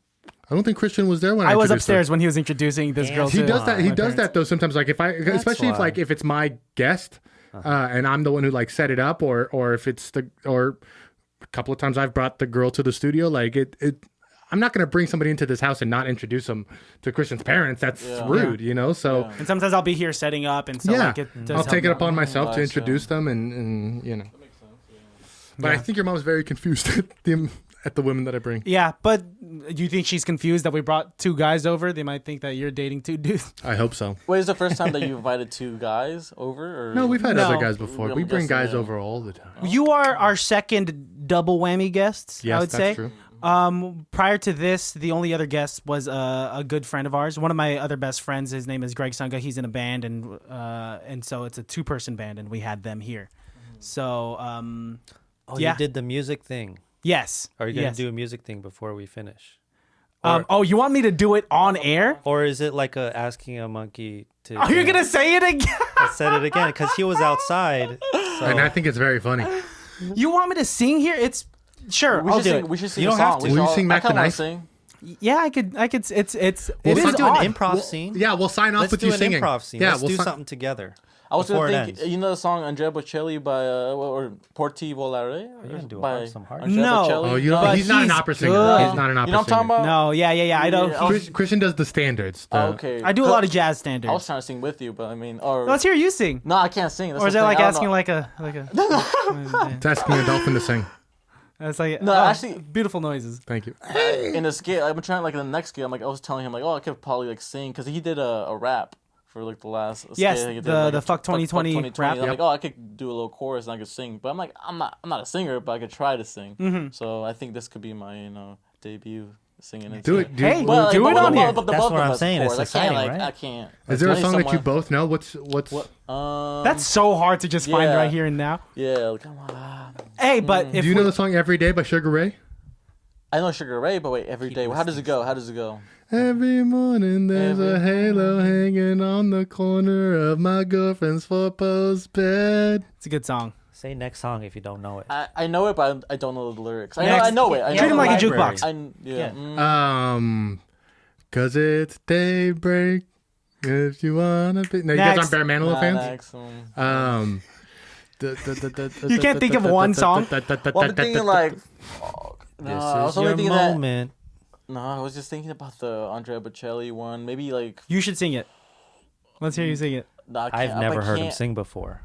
I don't think Christian was there when I I was introduced her. upstairs when he was introducing this girl. He to does that. He my does parents. that though sometimes. Like especially why. if it's my guest, and I'm the one who like set it up, or if it's or a couple of times I've brought the girl to the studio. Like I'm not going to bring somebody into this house and not introduce them to Christian's parents. That's rude, you know. So And sometimes I'll be here setting up, and so yeah, like it does I'll take it help upon me. myself to Gotcha. introduce them, and you know. But I think your mom's very confused at the women that I bring. Yeah, but do you think she's confused that we brought two guys over? They might think that you're dating two dudes. I hope so. wait, is the first time that you invited two guys over? Or? No, we've had No. other guys before. I'm We bring guessing, guys yeah. over all the time. You are our second double whammy guests. Yes, I would that's say. true. Prior to this, the only other guest was a good friend of ours. One of my other best friends. His name is Greg Sunga. He's in a band, and so it's a 2-person band, and we had them here. So Oh, yeah. you did the music thing. yes. Are you going to yes. do a music thing before we finish? Oh, you want me to do it on air? Or is it like asking a monkey to... Oh, you're gonna say it again? I said it again because he was outside. So. And I think it's very funny. You want me to sing here? It's sure. We I'll should do sing. it. We should sing You a don't have song. to. We Will should you all- sing I Mac the kinda wanna Knife? sing. Yeah, I could. It's. Well, Let's is do an odd. improv scene. Yeah, we'll sign off Let's with do you an singing. improv scene. Yeah, Let's we'll do si- something together. I was before gonna it think, ends. you know the song Andrea Bocelli by or Porti Volare? You're gonna do by some hard Andrea No. Bocelli? Oh, you know, But he's not an he's opera singer. good. He's not an opera You know what I'm talking singer. about? No, yeah. I don't. Yeah, Christian does the standards. Oh, okay. I do a lot of jazz standards. I was trying to sing with you, but I mean, or Let's hear you sing. no, I can't sing. That's Or is the that thing, like I don't asking know. like a? It's asking a dolphin to sing. That's like No, actually- beautiful noises. Thank you. in the scale? I've been trying like in the next scale. I'm like, I was telling him like, oh, I could probably like sing because he did a rap for like the last. Yes, scale he did, the like, Fuck 2020 rap. I'm like, oh, I could do a little chorus and I could sing, but I'm like, I'm not a singer, but I could try to sing. Mm-hmm. So I think this could be my debut singing. and Do singing. it. Do Hey, Well, do like, it but- on but- here. but the That's both what of I'm us, saying, of it's course. I can't exciting, like right? I can't. is there a I need song that you someone- both know? What's? That's so hard to just find yeah. right here and now. Yeah, come on. Hey, but if Do you we- know the song "Every Day" by Sugar Ray? I know Sugar Ray, but wait, every day. How does it go? How does it go? Every morning there's a halo hanging on the corner of my girlfriend's four-post bed. it's a good song. Say next song if you don't know it. I know it, but I don't know the lyrics. Next. I know it. I know Treat him the like a lyrics. jukebox. Yeah. Yeah. Cause it's daybreak. If you wanna be, no, you guys Next. aren't Bare Manilow Nah, fans. next, You can't think of one song? Well, I'm thinking like. No, This I was is only your thinking that. moment. No, I was just thinking about the Andrea Bocelli one. Maybe like. You should sing it. Let's hear you sing it. No, I can't- I've never I heard him can't- sing before.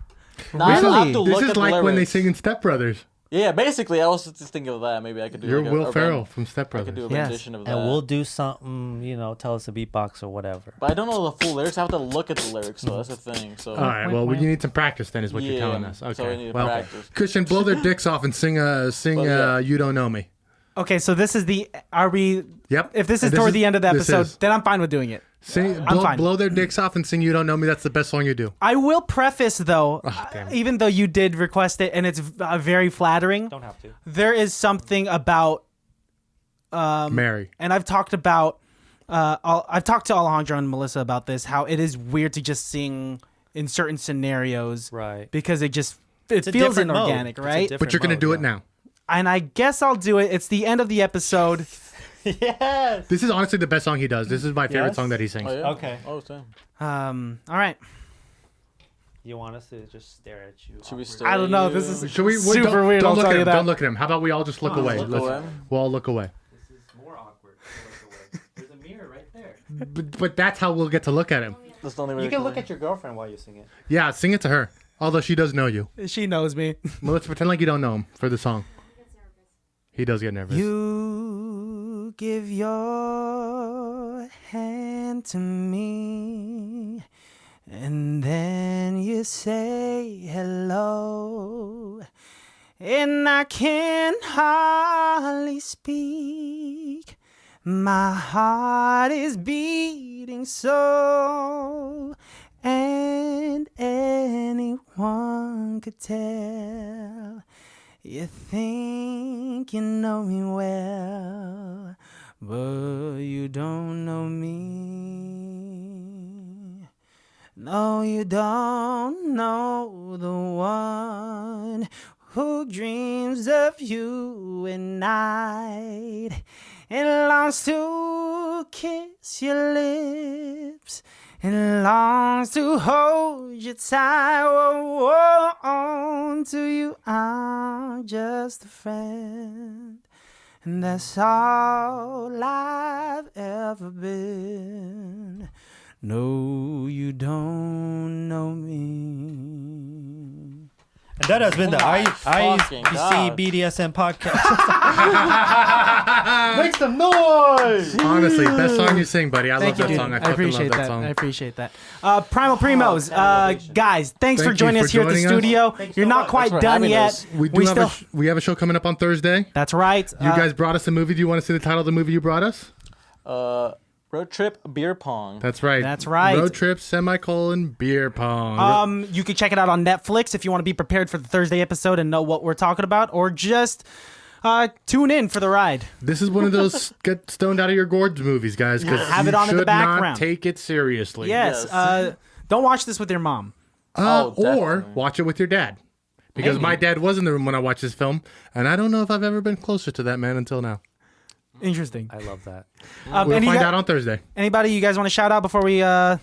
No, I have Really? to This look is at the like when they lyrics. sing in Step Brothers. Yeah, basically, I was just thinking of that. Maybe I could do. You're like Will a Ferrell from Step I could do a Brothers. Yes, rendition of that. and we'll do something. Tell us a beatbox or whatever. But I don't know the full lyrics. I have to look at the lyrics, though. That's the thing. So. All right. Well, you need some practice. Then is what you're Yeah, telling us. so Okay. I need to well, practice. Christian, blow their dicks off and sing. yeah. You don't know me. Okay, so this is the. Are we? Yep. If this is And toward the end of the this episode, is. then I'm fine with doing it. Sing, I'm fine. blow their dicks off and sing "You Don't Know Me." That's the best song you do. I will preface though, damn it. even though you did request it and it's very flattering, Don't have to. there is something about, Mary. and I've talked about, I've talked to Alejandro and Melissa about this, how it is weird to just sing in certain scenarios, Right. Because it It's a feels different mode. inorganic, It's a right? different But you're gonna mode, do it yeah. now. And I guess I'll do it. It's the end of the episode. Yes. This is honestly the best song he does. This is my favorite Yes? song that he sings. Oh, yeah? Okay. Oh, damn. All right. You want us to just stare at you? Should we awkwardly? stare I don't at know. you? This is Should we? super don't, weird. Don't I'll look tell at you him. that. Don't look at him. How about we all just look away? look Let's- away? We'll all look away. This is more awkward. Look away. There's a mirror right there. but that's how we'll get to look at him. That's the only way You we can can look learn. at your girlfriend while you sing it. Yeah, sing it to her. Although she does know you. She knows me. Well, let's pretend like you don't know him for the song. He does get nervous. You give your hand to me, and then you say hello, and I can hardly speak. My heart is beating so, and anyone could tell. You think you know me well, but you don't know me. No, you don't know the one who dreams of you at night and longs to kiss your lips and longs to hold you tight. Oh, to you, I'm just a friend, and that's all I've ever been. No, you don't know me. And that has been the fucking God. ICBDSM podcast. Make some noise! Honestly, best song you sing, buddy. I love that dude. song. I I fucking appreciate love that that. song. I appreciate that. Primal Primos, guys, thanks for Thank you joining for us here at the joining us. studio. You're not quite Thanks for done having yet. us. We have a show coming up on Thursday. That's right. You guys brought us a movie. Do you want to see the title of the movie you brought us? Road trip beer pong. That's right. That's right. Road trip, beer pong. You can check it out on Netflix if you want to be prepared for the Thursday episode and know what we're talking about, or just tune in for the ride. This is one of those get stoned out of your gourds movies, guys. Because Have you it on in the should not background. take it seriously. Yes. Don't watch this with your mom. Or definitely. watch it with your dad. Because my dad was in the room when I watched this film, and I don't know if I've ever been closer to that man until now. Interesting. I love that. We'll find out on Thursday. Anybody you guys want to shout out before we Our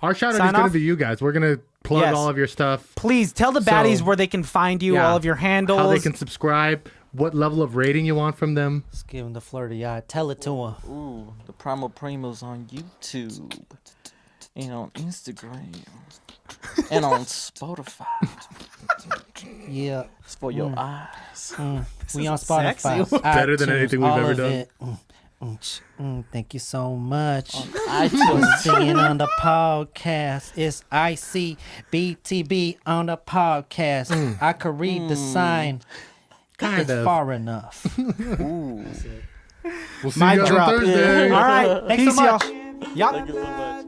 shout out Sign is going off? to be you guys. We're going to plug Yes. all of your stuff, please tell the baddies So, where they can find you, yeah, all of your handles. how they can subscribe, what level of rating you want from them. Let's give him the flirty eye. Tell it to him. Ooh, the Primal Primos on YouTube and on Instagram and on Spotify. Yeah. It's for your eyes. We on sexy. Spotify. Better than iTunes, anything we've all ever of done. it. Thank you so much. iTunes. Singing on the podcast. It's ICBTB on the podcast. I could read the sign. Kind It's of. far enough. Ooh. We'll see Mic you guys drop. on Thursday. All right. Thanks Peace, so much. y'all. Yup. Thank you so much.